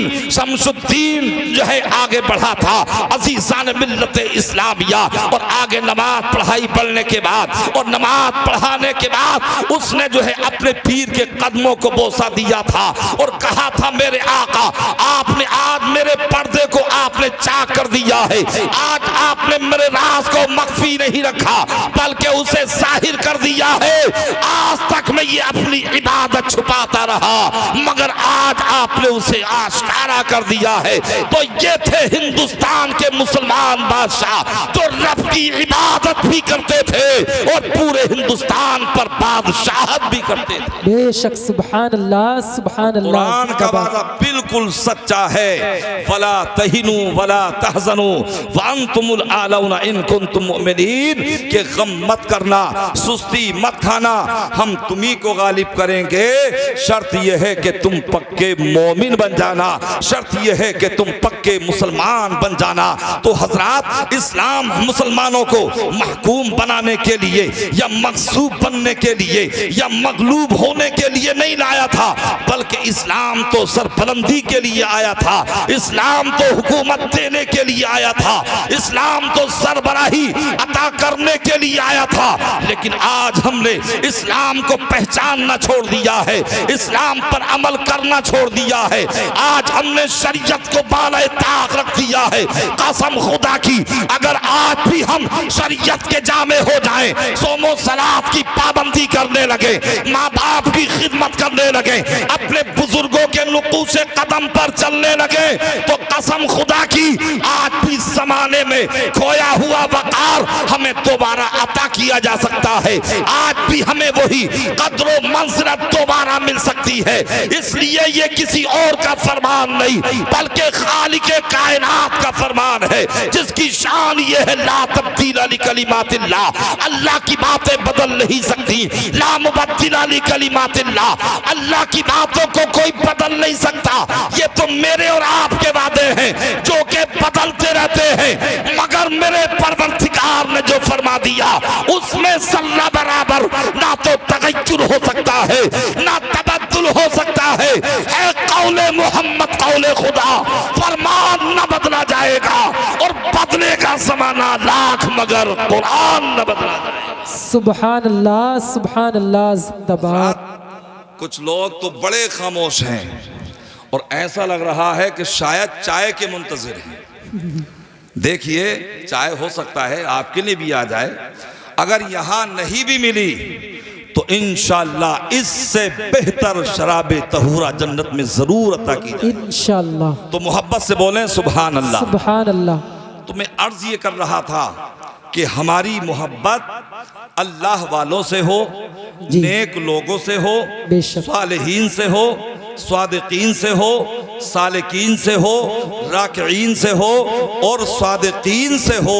जो है आगे बढ़ा था, अज़ीज़ान मिल्लत इस्लामिया। और आगे नमाज पढ़ाई पढ़ने के बाद और नमाज पढ़ाने के बाद उसने जो है अपने पीर के कदमों को बोसा दिया था और कहा था, मेरे आका, आपने आज मेरे पर्दे को आपने चाक कर दिया है, आज आपने मेरे राज को मख्फी नहीं रखा बल्कि उसे जाहिर कर दिया है। आज तक मैं ये अपनी इबादत छुपाता रहा मगर आज आपने उसे आश्कारा कर दिया है। तो ये थे हिंदुस्तान के मुसलमान बादशाह जो रब की इबादत भी करते थे और पूरे हिंदुस्तान पर बादशाहत भी करते थे। बेशक सुभान अल्लाह सुभान अल्लाह। कुरान का वादा बिल्कुल सच्चा है। वला तहिनु वला तहजनु व अंतुमुल आलौना इन कुंतुम मुमिनीन के गम मत करना, सुस्ती मत खाना, हम तुम्ही को गालिब करेंगे। शर्त यह है कि तुम पक्के मोमिन बन जाना, शर्त यह है कि तुम पक्के मुसलमान बन जाना। तो हजरात, इस्लाम मुसलमानों को महकूम बनाने के लिए या मगसूब बनने के लिए या मगलूब होने के लिए नहीं लाया था बल्कि इस्लाम तो सरबुलंदी के लिए आया था, इस्लाम तो हुकूमत देने के लिए आया था, इस्लाम तो सरबराही अता करने के लिए आया था। लेकिन आज हमने इस्लाम को पहचानना छोड़ दिया है, इस्लाम पर अमल करना छोड़ दिया है। आज हमने शरीयत को बाले ताक रख दिया है। कसम खुदा की, अगर आज भी हम शरीयत के जामे हो जाएं, सोमो सलात की पाबंदी करने लगे, माँ बाप की खिदमत करने लगे, अपने बुजुर्गों के नुकूशे कदम पर चलने लगे, तो कसम खुदा की आज भी जमाने में खोया हुआ वकार हमें दोबारा अता किया जा सकता है। आज भी हमें वही कद्रो मंज़रत दोबारा मिल सकती है। इसलिए ये किसी और का फरमान नहीं बल्कि खालिके कायनात का फरमान है, जिसकी शान ये है ला तब्दील ली कलिमातिल्लाह, अल्लाह की बातें बदल नहीं सकती। ला मुबद्दिल ली कलिमातिल्लाह, अल्लाह की बातों को कोई बदल नहीं सकता। ये तो मेरे और आपके वादे हैं जो कि बदलते रहते हैं, मगर मेरे परवरदिगार ने जो फरमा दिया उसमें सल्ला बराबर ना तो तगय्युर हो सकता है ना तबद्दुल हो सकता है। कौले मोहम्मद कौले खुदा, फरमान न बदला जाएगा और बदलेगा ज़माना लाख मगर कुरान न बदला जाएगा। सुभान अल्लाह जिंदाबाद। कुछ लोग तो बड़े खामोश हैं और ऐसा लग रहा है कि शायद चाय के मुंतजिर हैं। देखिए, चाय हो सकता है आपके लिए भी आ जाए, अगर यहां नहीं भी मिली तो इंशाअल्लाह इससे बेहतर शराबे तहूरा जन्नत में जरूर अता की जाए इंशाअल्लाह। तो मोहब्बत से बोलें सुभान अल्लाह। सुभान अल्लाह। तो मैं अर्ज ये कर रहा था कि हमारी मोहब्बत अल्लाह वालों से हो, नेक लोगों से हो, सालिहीन से हो, स्वादिकीन से हो, सालिकीन से हो, राकिईन से हो और स्वादिकीन से हो,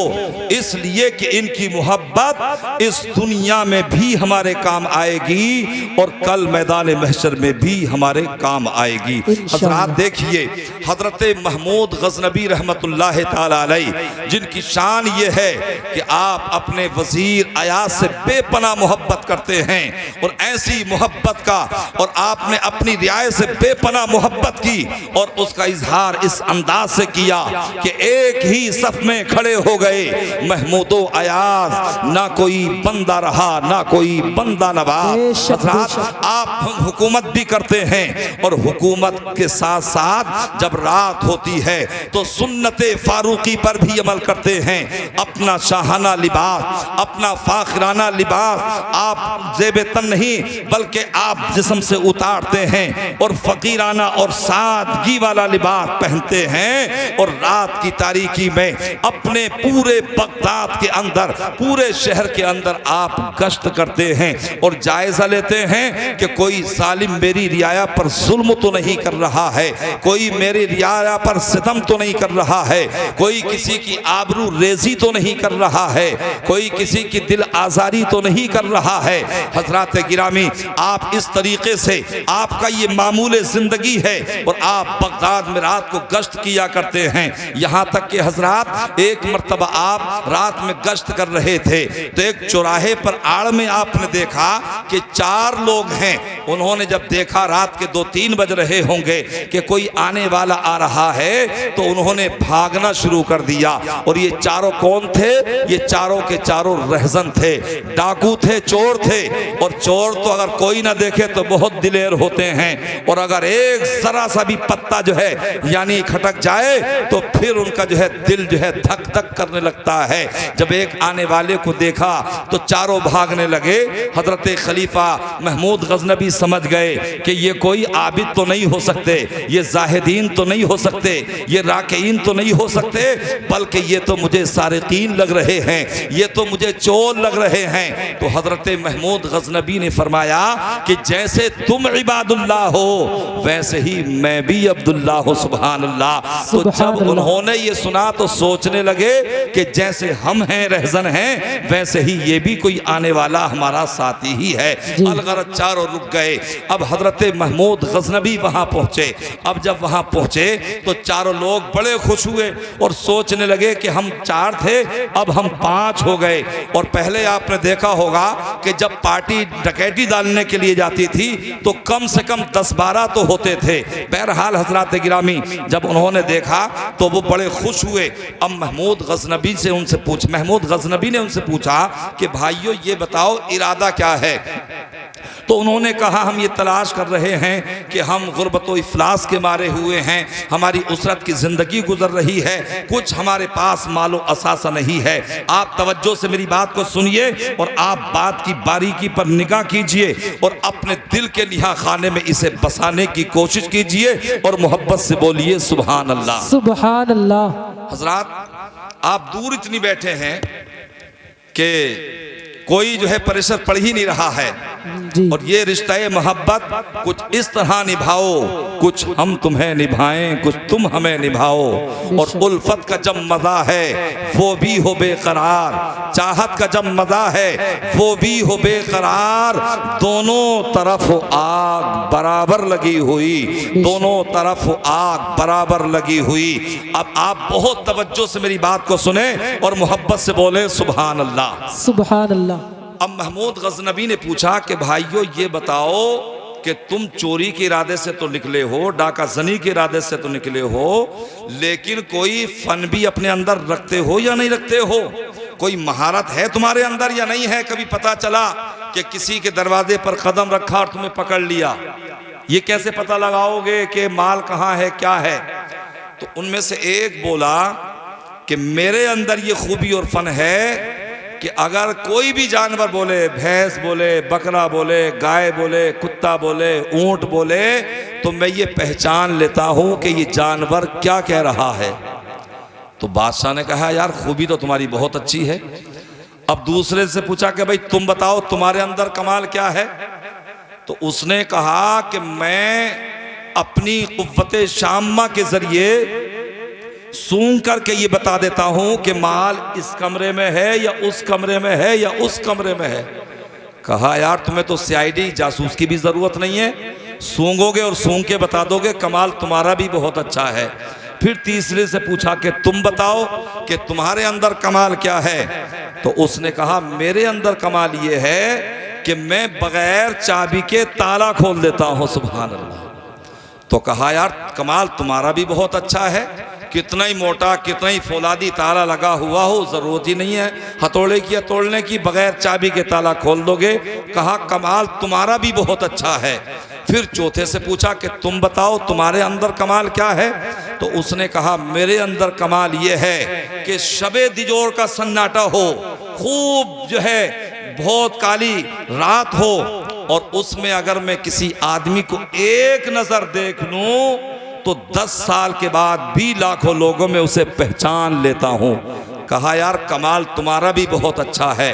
इसलिए कि इनकी मोहब्बत इस दुनिया में भी हमारे काम आएगी और कल मैदान महशर में भी हमारे काम आएगी। हजरात देखिए, हजरत महमूद गजनबी रहमतुल्लाह ताला अलैह, जिनकी शान ये है कि आप अपने वजीर अयाज से बेपनाह मोहब्बत करते हैं और ऐसी मोहब्बत का, और आपने अपनी रियायत से बेपनाह मोहब्बत की और उसका इजहार इस अंदाज से किया कि एक ही सफ में खड़े हो गए महमूदो अयाज, ना कोई बंदा रहा ना कोई बंदा नवाज। हजरात, आप हुकूमत भी करते हैं और हुकूमत के साथ साथ जब रात होती है तो सुन्नते फारूकी पर भी अमल करते हैं। अपना शाहाना लिबास, अपना फाखराना लिबास आप जेब तन नहीं बल्कि आप जिस्म से उतारते हैं और फकीराना और सादगी वाला लिबास पहनते हैं और रात की तारीकी में अपने पूरे बगदाद के अंदर, पूरे शहर के अंदर आप गश्त करते हैं और जायजा लेते हैं कि कोई जालिम मेरी रियाया पर जुल्म तो नहीं कर रहा है, कोई मेरी रियाया पर सितम तो नहीं कर रहा है, कोई किसी की आबरू रेजी तो नहीं कर रहा है, कोई किसी की दिल आजारी तो नहीं कर रहा है। हजरात गिरामी, आप इस तरीके से, आपका ये मामूल जिंदगी है और आप बगदाद में रात को गश्त किया करते हैं। यहाँ तक कि हजरात, एक मर्तबा आप रात में गश्त कर रहे थे तो एक चौराहे पर आड़ में आपने देखा कि 4 लोग हैं। उन्होंने जब देखा रात के 2-3 बज रहे होंगे कि कोई आने वाला आ रहा है तो उन्होंने भागना शुरू कर दिया। और ये चारों कौन थे? ये चारों के चारों रहजन थे, डाकू थे, चोर थे। और चोर तो अगर कोई ना देखे तो बहुत दिलेर होते हैं और अगर एक जरा सा भी पत्ता जो है यानी खटक जाए तो फिर उनका जो है दिल जो है धक धक करने लगता है। जब एक आने वाले को देखा तो चारों भागने लगे। हजरत खलीफा महमूद गजनबी समझ गए कि ये कोई आबिद तो नहीं हो सकते, ये जाहिदीन तो नहीं हो सकते, ये राकीन तो नहीं हो सकते, बल्कि ये तो मुझे सारिकीन लग रहे हैं, ये तो मुझे चोर लग रहे हैं। तो हजरत महमूद गजनबी ने फरमाया कि जैसे तुम इबादुल्लाह हो वैसे ही मैं भी अब्दुल्लाह हूँ। सुभान अल्लाह। तो जब उन्होंने ये सुना तो सोचने लगे कि जैसे हम हैं रहज़न हैं वैसे ही ये भी कोई आने वाला हमारा साथी ही है। अलगरज चारों रुक गए। अब हजरत महमूद गजनबी वहां पहुंचे। अब जब वहां पहुंचे तो चारों लोग बड़े खुश हुए और सोचने लगे कि हम 4 थे अब हम 5 हो गए। और पहले आपने देखा होगा कि जब पार्टी डकैती डालने के लिए जाती थी तो कम से कम 10-12 तो होते थे। बहरहाल हजरात गिरामी जब उन्होंने देखा तो वो बड़े खुश हुए। अब महमूद गजनबी ने उनसे पूछा कि भाइयों ये बताओ इरादा क्या है। तो उन्होंने कहा हम ये तलाश कर रहे हैं कि हम गुर्बत व इफलास के मारे हुए हैं, हमारी उसरत की ज़िंदगी गुजर रही है, कुछ हमारे पास मालो असासा नहीं है। आप तवज्जो से मेरी बात को सुनिए और आप बात की बारीकी पर निगाह कीजिए और अपने दिल के लिहा खाने में इसे बसाने की कोशिश कीजिए और मोहब्बत से बोलिए सुभान अल्लाह। सुभान अल्लाह। हजरात आप दूर इतनी बैठे हैं कि कोई जो है प्रेशर पड़ ही नहीं रहा है। और ये रिश्ता मोहब्बत कुछ इस तरह निभाओ, कुछ हम तुम्हें निभाएं, कुछ तुम हमें निभाओ। और उल्फत का जब मज़ा है वो भी हो बेकरार, चाहत का जब मज़ा है वो भी हो बेकरार। दोनों तरफ आग बराबर लगी हुई, दोनों तरफ आग बराबर लगी हुई। अब आप बहुत तवज्जो से मेरी बात को सुने और मोहब्बत से बोले सुभान अल्लाह। सुभान अल्लाह। अब महमूद गजनबी ने पूछा कि भाइयों ये बताओ कि तुम चोरी के इरादे से तो निकले हो, डाका जनी के इरादे से तो निकले हो, लेकिन कोई फन भी अपने अंदर रखते हो या नहीं रखते हो? कोई महारत है तुम्हारे अंदर या नहीं है? कभी पता चला कि किसी के दरवाजे पर कदम रखा और तुम्हें पकड़ लिया? ये कैसे पता लगाओगे कि माल कहाँ है, क्या है? तो उनमें से एक बोला कि मेरे अंदर ये खूबी और फन है कि अगर कोई भी जानवर बोले, भैंस बोले, बकरा बोले, गाय बोले, कुत्ता बोले, ऊंट बोले, तो मैं ये पहचान लेता हूं कि ये जानवर क्या कह रहा है। तो बादशाह ने कहा यार खूबी तो तुम्हारी बहुत अच्छी है। अब दूसरे से पूछा कि भाई तुम बताओ तुम्हारे अंदर कमाल क्या है? तो उसने कहा कि मैं अपनी कुव्वते शामा के जरिए सूंघ करके ये बता देता हूं कि माल इस कमरे में है या उस कमरे में है या उस कमरे में है। कहा यार तुम्हें तो सीआईडी जासूस की भी जरूरत नहीं है, सूंघोगे और सूंघ के बता दोगे, कमाल तुम्हारा भी बहुत अच्छा है। फिर तीसरे से पूछा कि तुम बताओ कि तुम्हारे अंदर कमाल क्या है? तो उसने कहा मेरे अंदर कमाल ये है कि मैं बगैर चाबी के ताला खोल देता हूं। सुभान अल्लाह। तो कहा यार कमाल तुम्हारा भी बहुत अच्छा है, कितना ही मोटा कितना ही फौलादी ताला लगा हुआ हो जरूरत ही नहीं है हथौड़े की या तोड़ने की, बगैर चाबी के ताला खोल दोगे। कहा कमाल तुम्हारा भी बहुत अच्छा है। फिर चौथे से पूछा कि तुम बताओ तुम्हारे अंदर कमाल क्या है? तो उसने कहा मेरे अंदर कमाल ये है कि शबे दिजोर का सन्नाटा हो, खूब जो है बहुत काली रात हो और उसमें अगर मैं किसी आदमी को एक नजर देख लूं तो 10 साल के बाद भी लाखों लोगों में उसे पहचान लेता हूं। कहा यार कमाल तुम्हारा भी बहुत अच्छा है।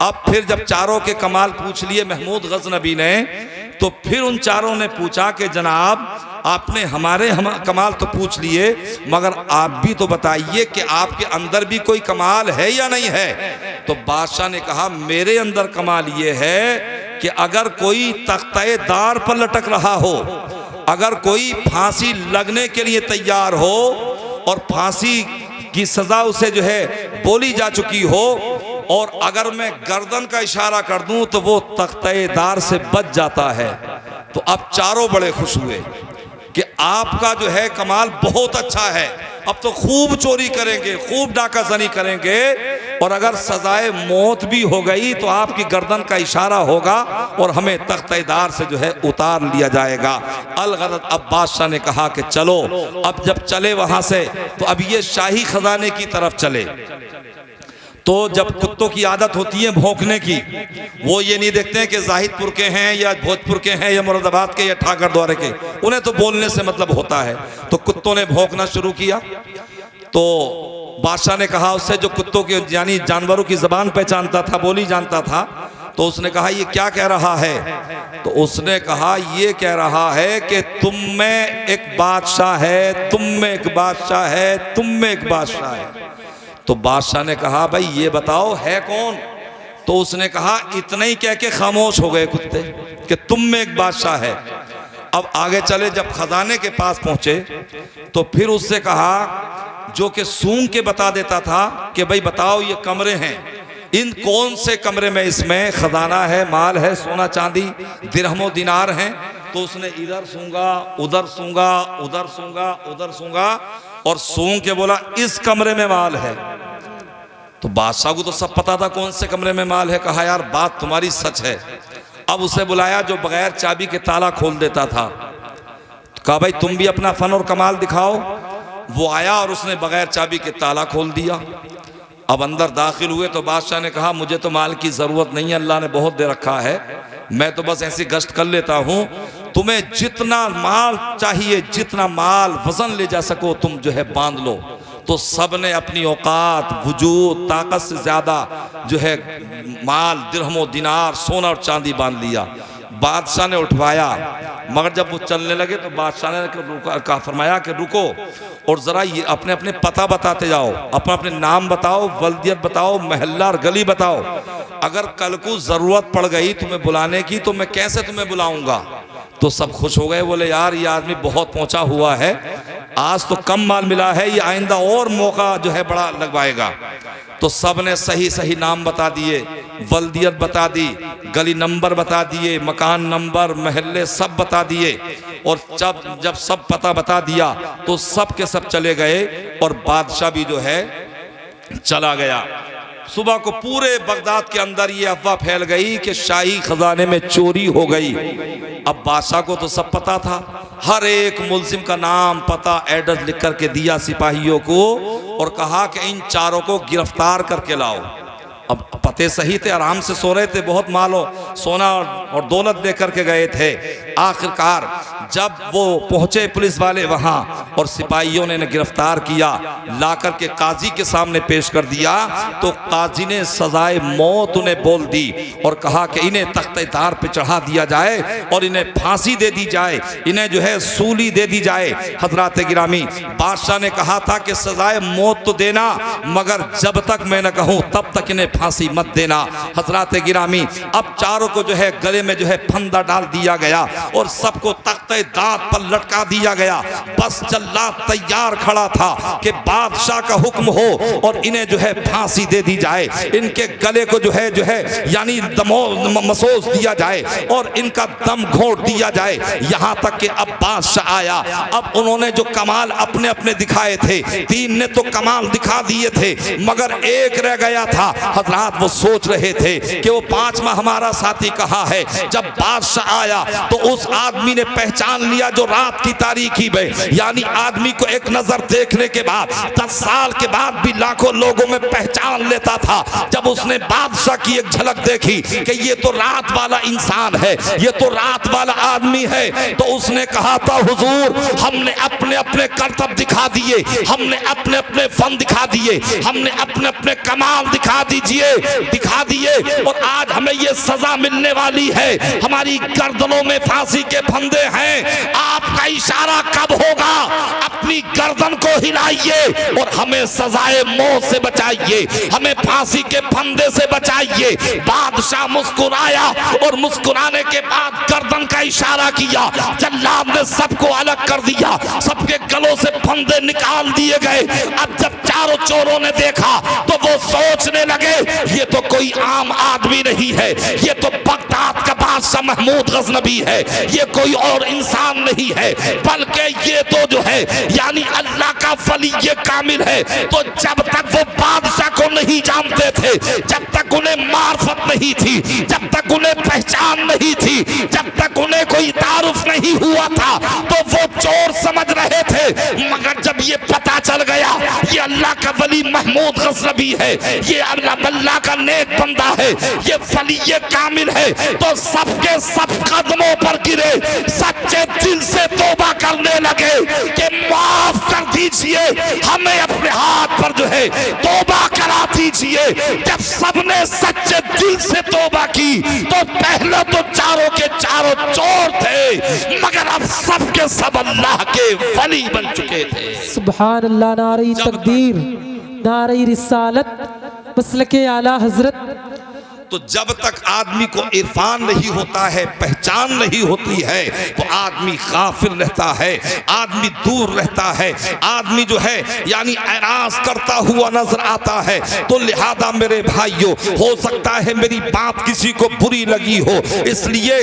अब फिर जब चारों के कमाल पूछ लिए महमूद गजनबी ने, तो फिर उन चारों ने पूछा कि जनाब आपने हमारे कमाल तो पूछ लिए, मगर आप भी तो बताइए कि आपके अंदर भी कोई कमाल है या नहीं है? तो बादशाह ने कहा मेरे अंदर कमाल ये है कि अगर कोई तख्ते दार पर लटक रहा हो, अगर कोई फांसी लगने के लिए तैयार हो और फांसी की सजा उसे जो है बोली जा चुकी हो, और अगर मैं गर्दन का इशारा कर दूं तो वो तख्तेदार से बच जाता है। तो अब चारों बड़े खुश हुए कि आपका जो है कमाल बहुत अच्छा है, अब तो खूब चोरी करेंगे, खूब डाका जनी करेंगे। और अगर सजाए मौत भी हो गई तो आपकी गर्दन का इशारा होगा और हमें तख्तेदार से जो है उतार लिया जाएगा। अलगरद अब बादशाह ने कहा कि चलो। अब जब चले वहां से तो अब ये शाही खजाने की तरफ चले। तो जब कुत्तों की आदत होती है भौंकने की, वो ये नहीं देखते हैं कि जाहिदपुर के हैं या भोजपुर के हैं या मुरादाबाद के या ठाकर द्वारे के, उन्हें तो बोलने से मतलब होता है। तो कुत्तों ने भौंकना शुरू किया। तो बादशाह ने कहा उससे, जो कुत्तों के यानी जानवरों की जबान पहचानता था, बोली जानता था, तो उसने कहा ये क्या कह रहा है? तो उसने कहा ये कह रहा है कि तुम में एक बादशाह है, तुम में एक बादशाह है, तुम में एक बादशाह है। तो बादशाह ने कहा भाई ये बताओ है कौन? तो उसने कहा इतना ही कह के खामोश हो गए कुत्ते कि तुम में एक बादशाह है। अब आगे चले, जब खजाने के पास पहुंचे तो फिर उससे कहा, जो कि सूंघ के बता देता था कि भाई बताओ ये कमरे हैं, इन कौन से कमरे में इसमें खजाना है, माल है, सोना चांदी, दिरहमो दिनार हैं। तो उसने इधर सूंघा, उधर सूंघा, उधर सूंघा, उधर सूंघा और सूंघ के बोला इस कमरे में माल है। तो बादशाह को तो सब पता था कौन से कमरे में माल है। कहा यार बात तुम्हारी सच है। अब उसे बुलाया जो बगैर चाबी के ताला खोल देता था। कहा भाई तुम भी अपना फन और कमाल दिखाओ। वो आया और उसने बगैर चाबी के ताला खोल दिया। अब अंदर दाखिल हुए तो बादशाह ने कहा मुझे तो माल की ज़रूरत नहीं है, अल्लाह ने बहुत दे रखा है, मैं तो बस ऐसी गश्त कर लेता हूँ। तुम्हें जितना माल चाहिए, जितना माल वजन ले जा सको तुम जो है बांध लो। तो सब ने अपनी औकात, वजूद, ताकत से ज़्यादा जो है माल, दिरहमो दिनार, सोना और चांदी बांध लिया। बादशाह ने उठवाया, मगर जब वो चलने लगे तो बादशाह ने कहा फरमाया कि रुको और ज़रा ये अपने अपने पता बताते जाओ, अपना अपने नाम बताओ, वल्दियत बताओ, महल्ला और गली बताओ। अगर कल को ज़रूरत पड़ गई तुम्हें बुलाने की तो मैं कैसे तुम्हें बुलाऊंगा। तो सब खुश हो गए, बोले यार ये आदमी बहुत पहुंचा हुआ है, आज तो कम माल मिला है, ये आइंदा और मौका जो है बड़ा लगवाएगा। तो सब ने सही सही नाम बता दिए, वल्दियत बता दी, गली नंबर बता दिए, मकान नंबर, महल्ले सब बता दिए। और जब सब पता बता दिया तो सब के सब चले गए और बादशाह भी जो है चला गया। सुबह को पूरे बगदाद के अंदर ये अफवाह फैल गई कि शाही खजाने में चोरी हो गई। अब बादशाह को तो सब पता था, हर एक मुल्जिम का नाम, पता, एड्रेस लिख करके दिया सिपाहियों को और कहा कि इन चारों को गिरफ्तार करके लाओ। अब पते सही थे, आराम से सो रहे थे, बहुत मालो सोना और दौलत लेकर के गए थे। आखिरकार जब वो पहुंचे पुलिस वाले वहां और सिपाहियों ने गिरफ्तार किया, ला करके काजी के सामने पेश कर दिया, तो काजी ने सजाए मौत उन्हें बोल दी और कहा कि इन्हें तख्तेदार पे चढ़ा दिया जाए और इन्हें फांसी दे दी जाए, इन्हें जो है सूली दे दी जाए। हजरात गिरामी, बादशाह ने कहा था कि सजाए मौत तो देना, मगर जब तक मैं न कहूं तब तक इन्हें फांसी मत देना। हजरात गिरामी, अब चारों को जो है गले में जो है फंदा डाल दिया गया और सबको तख्ते दांत पर लटका दिया गया। बस जल्लाद तैयार खड़ा था कि बादशाह का हुक्म हो और इन्हें जो है फांसी दे दी जाए, इनके गले को जो है यानी मसोस दिया जाए और इनका दम घोंट दिया जाए। यहाँ तक कि अब बादशाह आया। अब उन्होंने जो कमाल अपने अपने दिखाए थे, 3 ने तो कमाल दिखा दिए थे, मगर एक रह गया था। हजरात वो सोच रहे थे कि वो 5वां हमारा साथी कहाँ है। जब बादशाह आया तो उस आदमी ने पहचान लिया जो रात की तारीकी में, यानी आदमी को एक नजर देखने के बाद 10 साल के बाद भी लाखों लोगों में पहचान लेता था। जब उसने बादशाह की एक झलक देखी कि ये तो रात वाला इंसान है, ये तो रात वाला आदमी है, तो उसने कहा था हुजूर हमने अपने अपने करतब दिखा दिए, हमने अपने अपने फन दिखा दिए, हमने अपने अपने कमाल दिखा दिए और आज हमें ये सजा मिलने वाली है। हमारी गर्दनों में फांसी के फंदे हैं, आपका इशारा कब होगा? अपनी गर्दन को हिलाइए और हमें सजाए मौत से बचाइए, हमें फांसी के फंदे से बचाइए। बादशाह मुस्कुराया और मुस्कुराने के बाद गर्दन का इशारा किया। जल्लाद ने सबको अलग कर दिया, सबके गलों से फंदे निकाल दिए गए। अब जब चारों चोरों ने देखा तो वो सोचने लगे ये तो कोई आम आदमी नहीं है, ये तो बगदाद का बादशाह महमूद गजनबी है, ये कोई और इंसान नहीं है, बल्कि ये तो जो है यानी अल्लाह का वली कामिल है। तो जब तक वो बादशाह को नहीं जानते थे, जब तक उन्हें मार्फत नहीं थी, जब तक उन्हें पहचान नहीं थी, जब तक उन्हें कोई तारुफ नहीं हुआ था, तो वो चोर समझ रहे थे। मगर जब ये पता चल गया ये अल्लाह का वली महमूद गज़नवी है, ये अल्लाह का नेक बंदा है, ये वली कामिल है, तो सबके सब कदमों पर गिरे, सच्चे दिल से तौबा करने लगे कि माफ कर दीजिए, हमें अपने हाथ पर जो है तौबा करा दीजिए। जब सबने सच्चे दिल से तौबा की तो पहले तो चारों के चारों चोर थे, मगर अब सबके सब अल्लाह के वली बन चुके थे। सुभान अल्लाह। नारे तकबीर, नारे रिसालत, मसलके आला हजरत। तो जब तक आदमी को इरफान नहीं होता है, पहचान नहीं होती है, तो आदमी गाफिल रहता है, आदमी दूर रहता है, आदमी जो है यानी एराज करता हुआ नजर आता है। तो लिहाजा मेरे भाइयों, हो सकता है मेरी बात किसी को बुरी लगी हो, इसलिए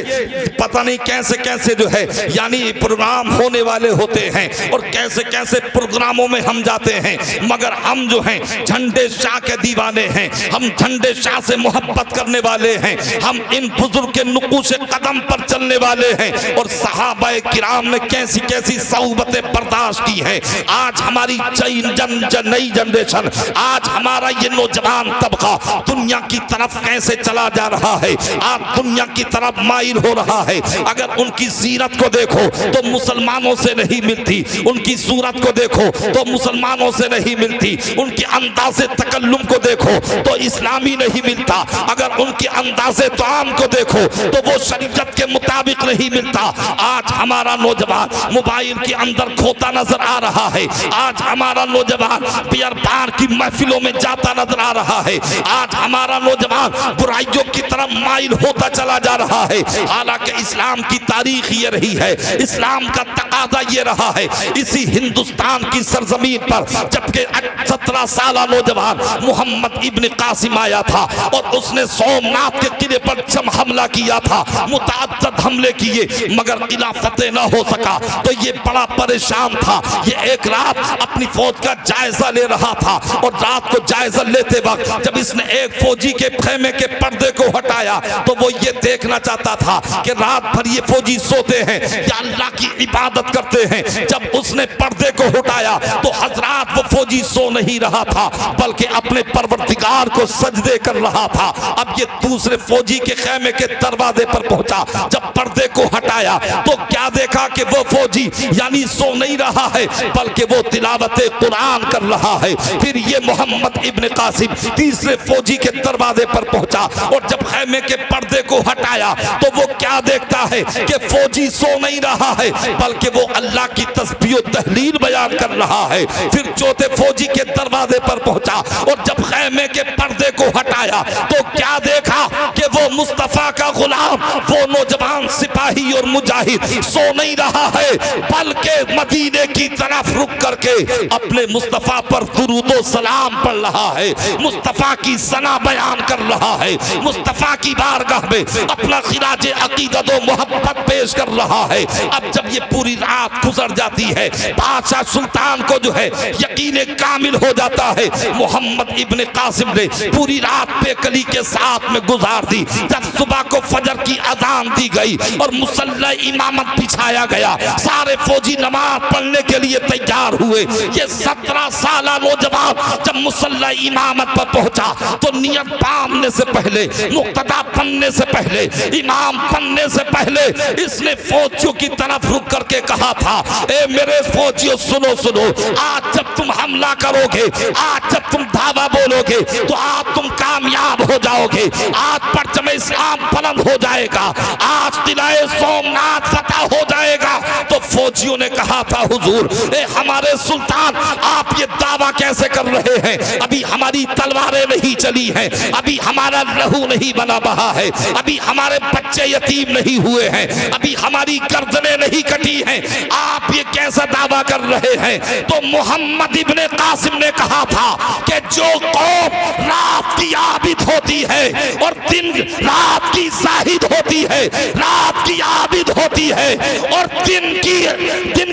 पता नहीं कैसे कैसे जो है यानी प्रोग्राम होने वाले होते हैं और कैसे कैसे प्रोग्रामों में हम जाते हैं, मगर हम जो हैं झंडे शाह के दीवाने हैं, हम झंडे शाह से मोहब्बत करने वाले हैं, हम इन बुजुर्ग के नुकूश कदम पर चलने वाले हैं। और सहाबाए किराम ने कैसी कैसी सौबतें बर्दाश्त की हैं। आज हमारी नई जनरेशन, आज हमारा ये नौजवान तबका दुनिया की तरफ कैसे चला जा रहा है, आज दुनिया की तरफ माइल हो रहा है। अगर उनकी सीरत को देखो तो मुसलमानों से नहीं मिलती, उनकी सूरत को देखो तो मुसलमानों से नहीं मिलती, उनके अंदाज़े तकल्लुम को देखो तो इस्लामी नहीं मिलता, अगर उनके अंदाज़े तआम को देखो तो वो शरीयत के मुताबिक नहीं मिलता। आज हमारा नौजवान मोबाइल के अंदर खोता नजर आ रहा है, आज हमारा नौजवान बियर बार की महफिलों में जाता नजर आ रहा है, आज हमारा नौजवान बुराइयों की तरफ माइल होता चला जा रहा है। हालांकि इस्लाम की तारीख ये रही है, इस्लाम का तकाजा ये रहा है। इसी हिंदुस्तान की सरजमीन पर जबकि 17 साल नौजवान मोहम्मद इब्न कासिम आया था और उसने सोमनाथ के किले पर जब हमला किया था, मुतअद्दिद हमले किए, मगर किला फतेह न हो सका। तो ये बड़ा परेशान था, ये एक रात अपनी फौज का जायजा ले रहा था और रात को जायजा लेते वक्त जब इसने एक फौजी के खेमे के पर्दे को हटाया तो वो ये देखना चाहता था कि रात भर ये फौजी सोते हैं या अल्लाह की इबादत करते हैं। जब उसने पर्दे को हटाया तो हजरात वो फौजी सो नहीं रहा था, बल्कि अपने परवरदिगार को सजदे कर रहा था। अब ये दूसरे फौजी के खेमे के दरवाजे पर पहुंचा, जब पर्दे को हटाया तो क्या देखा कि वो फौजी यानी सो नहीं रहा है, बल्कि वो तिलावते कुरान कर रहा है। फिर ये मोहम्मद इब्न कासिम तीसरे फौजी के दरवाजे पर पहुंचा और जब खेमे के पर्दे को हटाया तो वो क्या देखता है कि फौजी सो नहीं रहा है, बल्कि वो अल्लाह की तस्बीह और तहलील बयान कर रहा है। फिर चौथे फौजी के दरवाजे पर पहुंचा और जब खेमे के पर्दे को हटाया तो क्या देखा कि वो मुस्तफा का गुलाम, वो नौजवान सिपाही और मुजाहिद सो नहीं रहा है, बल्कि मदीने की तरफ रुक करके अपने मुस्तफा पर दुरूदो सलाम पढ़ रहा है, मुस्तफा की सना बयान कर रहा है, मुस्तफा की बारगाह में अपना खिराज अकीदत और मोहब्बत पेश कर रहा है। अब जब ये पूरी रात गुजर जाती है, बादशाह सुल्तान को जो है यकीन कामिल हो जाता है, मोहम्मद इब्न कासिम ने पूरी रात बेकली के साथ में गुजार दी। जब सुबह को फजर की अजान दी गई और मुसल्ला इमामत बिछाया गया, सारे फौजी नमाज पढ़ने के लिए तैयार हुए। ये 17 साल नौजवान जब मुसल्ला इमामत पर पहुंचा तो नियत बांधने से पहले, मुक्तदा बनने से पहले, इमाम बनने से पहले इसने फौजियों की तरफ रुक करके कहा था, ए मेरे फौजियों सुनो सुनो, आज जब तुम हमला करोगे, आज जब तुम धावा बोलोगे तो आज तुम कामयाब हो जाओगे, आज परचम इस्लाम बुलंद हो जाएगा, आज किलाए सोमनाथ फतह हो जाएगा। तो फौजियों ने कहा था, हुजूर ए हमारे सुल्तान आप ये दावा कैसे कर रहे हैं, अभी हमारी तलवारें नहीं चली हैं, अभी हमारा लहू नहीं बना बहा है, अभी हमारे बच्चे यतीम नहीं हुए हैं, अभी हमारी गर्दनें नहीं कटी हैं, आप ये कैसा दावा कर रहे हैं। तो मोहम्मद इब्ने कासिम ने कहा था कि जो कौम रात की आबिद होती है और दिन रात की जाहिद होती है, रात की आबिद होती है और दिन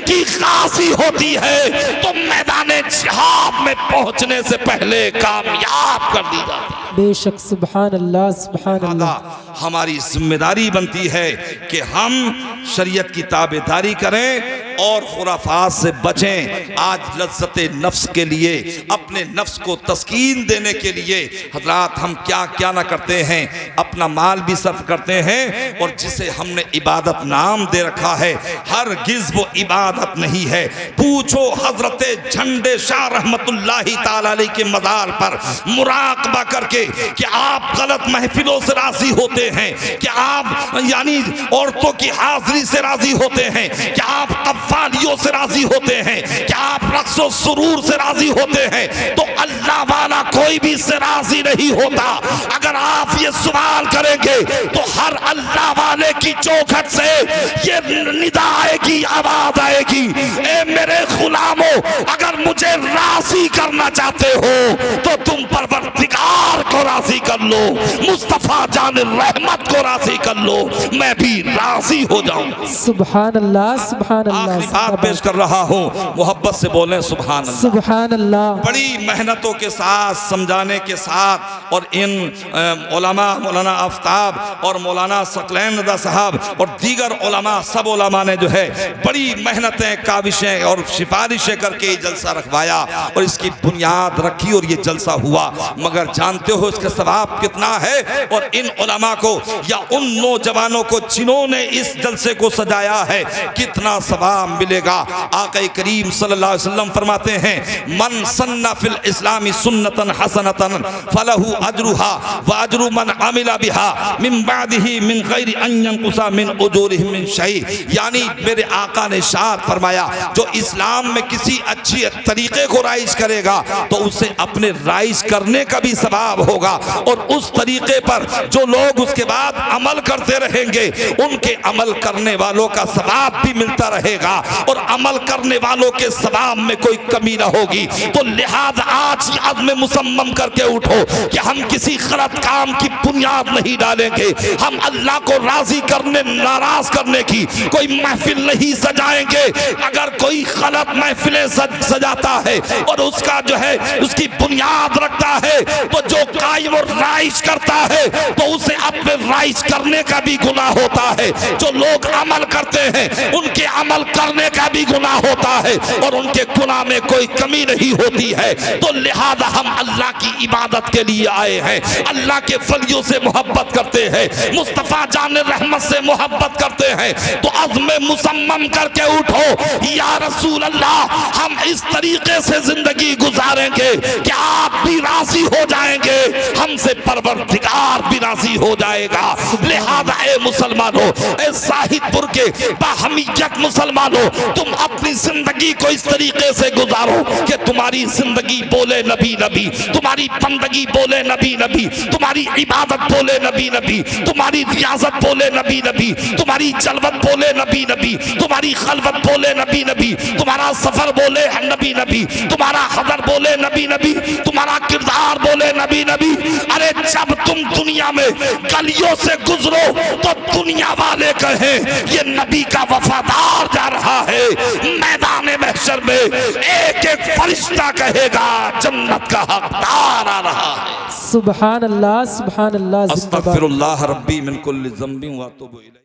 की कासी होती है, तो मैदान जिहाद में पहुंचने से पहले कामयाब कर दी जाती है। बेशक सुभान अल्लाह सुभान अल्लाह। हमारी जिम्मेदारी बनती है कि हम शरीयत की ताबेदारी करें और खुराफात से बचें। आज लज्जत नफ्स के लिए, अपने नफ्स को तस्कीन देने के लिए हजरात हम क्या क्या ना करते हैं, अपना माल भी सर्फ करते हैं। और जिसे हमने इबादत नाम दे रखा है, हरगिज़ वो इबादत नहीं है। पूछो हजरत झंडे शाह रहमतुल्लाहि ताला अलैहि के मज़ार पर मुराकबा करके कि आप गलत महफिलों से राजी होते हैं, कि आप यानी औरतों की हाजिरी से राजी होते हैं, कि आप कव्वालियों से राजी होते हैं, कि आप रक्सो सुरूर से राजी होते हैं, तो अल्लाह वाला कोई भी इससे राजी नहीं होता। अगर आप ये सवाल करेंगे तो हर अल्लाह वाले की चौखट से ये निदा आएगी, आवाज आएगी, ए मेरे गुलामों, अगर मुझे राजी करना चाहते हो तो तुम परवरदिगार को राजी कर लो, मुस्तफा जान रहमत को राजी कर लो, मैं भी राजी हो जाऊं। सुभान अल्लाह सुभान अल्लाह। आखिरी बात पेश कर रहा हूं, मोहब्बत से बोलें सुभान अल्लाह। सुभान अल्लाह। बड़ी मेहनतों के साथ, समझाने के साथ, और इन उलमा मौलाना आफ्ताब और मौलाना सकलैन रज़ा साहब और दीगर उलमा, सब उलमा ने जो है बड़ी मेहनतें, काविशें और सिफारिशें करके ये जलसा रखवाया और इसकी बुनियाद रखी और ये जलसा हुआ। मगर जानते हो इसका सवाब कितना है? और इन उलमा को या उन नौजवानों को जिन्होंने इस जलसे को सजाया है, कितना सवाब मिलेगा। आक़ा करीम सल्लल्लाहु अलैहि वसल्लम फरमाते हैं, मन सन्ना फिल इस्लामी सुन्नतन हसनतन फलहु अजरुहा व अजरु मन अमिला बिहा मिन बादिही मिन गैरि अन यनकुसा मिन उजूरिहिम मिन शै। यानी मेरे आका ने इरशाद फरमाया, जो इस्लाम में किसी अच्छी तरीके को राइज करेगा तो उसे अपने राइज करने का भी सवाब होगा, और उस तरीके पर जो लोग उसके बाद अमल करते रहेंगे उनके अमल करने वालों का सवाब भी मिलता रहेगा, और अमल करने वालों के सवाब में कोई कमी ना होगी। तो लिहाजा आज अज़्म मुसम्मम करके उठो कि हम किसी गलत काम की बुनियाद नहीं डालेंगे, हम अल्लाह को राजी करने, नाराज करने की कोई महफिल नहीं सजाएंगे। अगर कोई गलत महफिलें सजाता है और उसका जो है उसकी बुनियाद रखता है, तो जो कायम और राइज करता है तो उसे अपने राइज करने का भी गुनाह होता है। जो लोग अमल करते हैं उनके अमल करने का भी गुनाह होता है, और उनके गुनाह में कोई कमी नहीं होती है। तो लिहाजा हम अल्लाह की इबादत के लिए आए हैं, अल्लाह के फलियों से मोहब्बत करते हैं, मुस्तफा जान रहमत से मोहब्बत करते हैं। तो अज़्म मुसम्मम करके उठो, या रसूल अल्लाह, हम इस तरीके से जिंदगी गुजारेंगे कि आप भी राजी हो जाएंगे, हमसे परवरदिगार भी राजी हो जाएगा। लिहाजा ए मुसलमानों, ए साहिदपुर के बाहमियत मुसलमानों, तुम अपनी जिंदगी को इस तरीके से गुजारो कि तुम्हारी जिंदगी बोले नबी नबी, तुम्हारी बंदगी बोले नबी नबी, तुम्हारी इबादत बोले नबी नबी, तुम्हारी रियाजत बोले नबी नबी, तुम्हारी जलवत बोले नबी नबी, तुम्हारी खलवत बोले नबी नबी, तुम्हारा सफर बोले नबी नबी, तुम्हारा हदर बोले नबी नबी, तुम्हारा किरदार बोले नबी नबी। अरे जब तुम दुनिया में गलियों से गुजरो तो दुनिया वाले कहें ये नबी का वफादार जा रहा है, मैदान महशर में एक एक फरिश्ता कहेगा जन्नत का हकदार आ रहा है। सुभान अल्लाह सुभान अल्लाह। अस्तगफिरुल्लाह रब्बी मिन कुल्लि ज़ंबिन व अतूबु इलैह।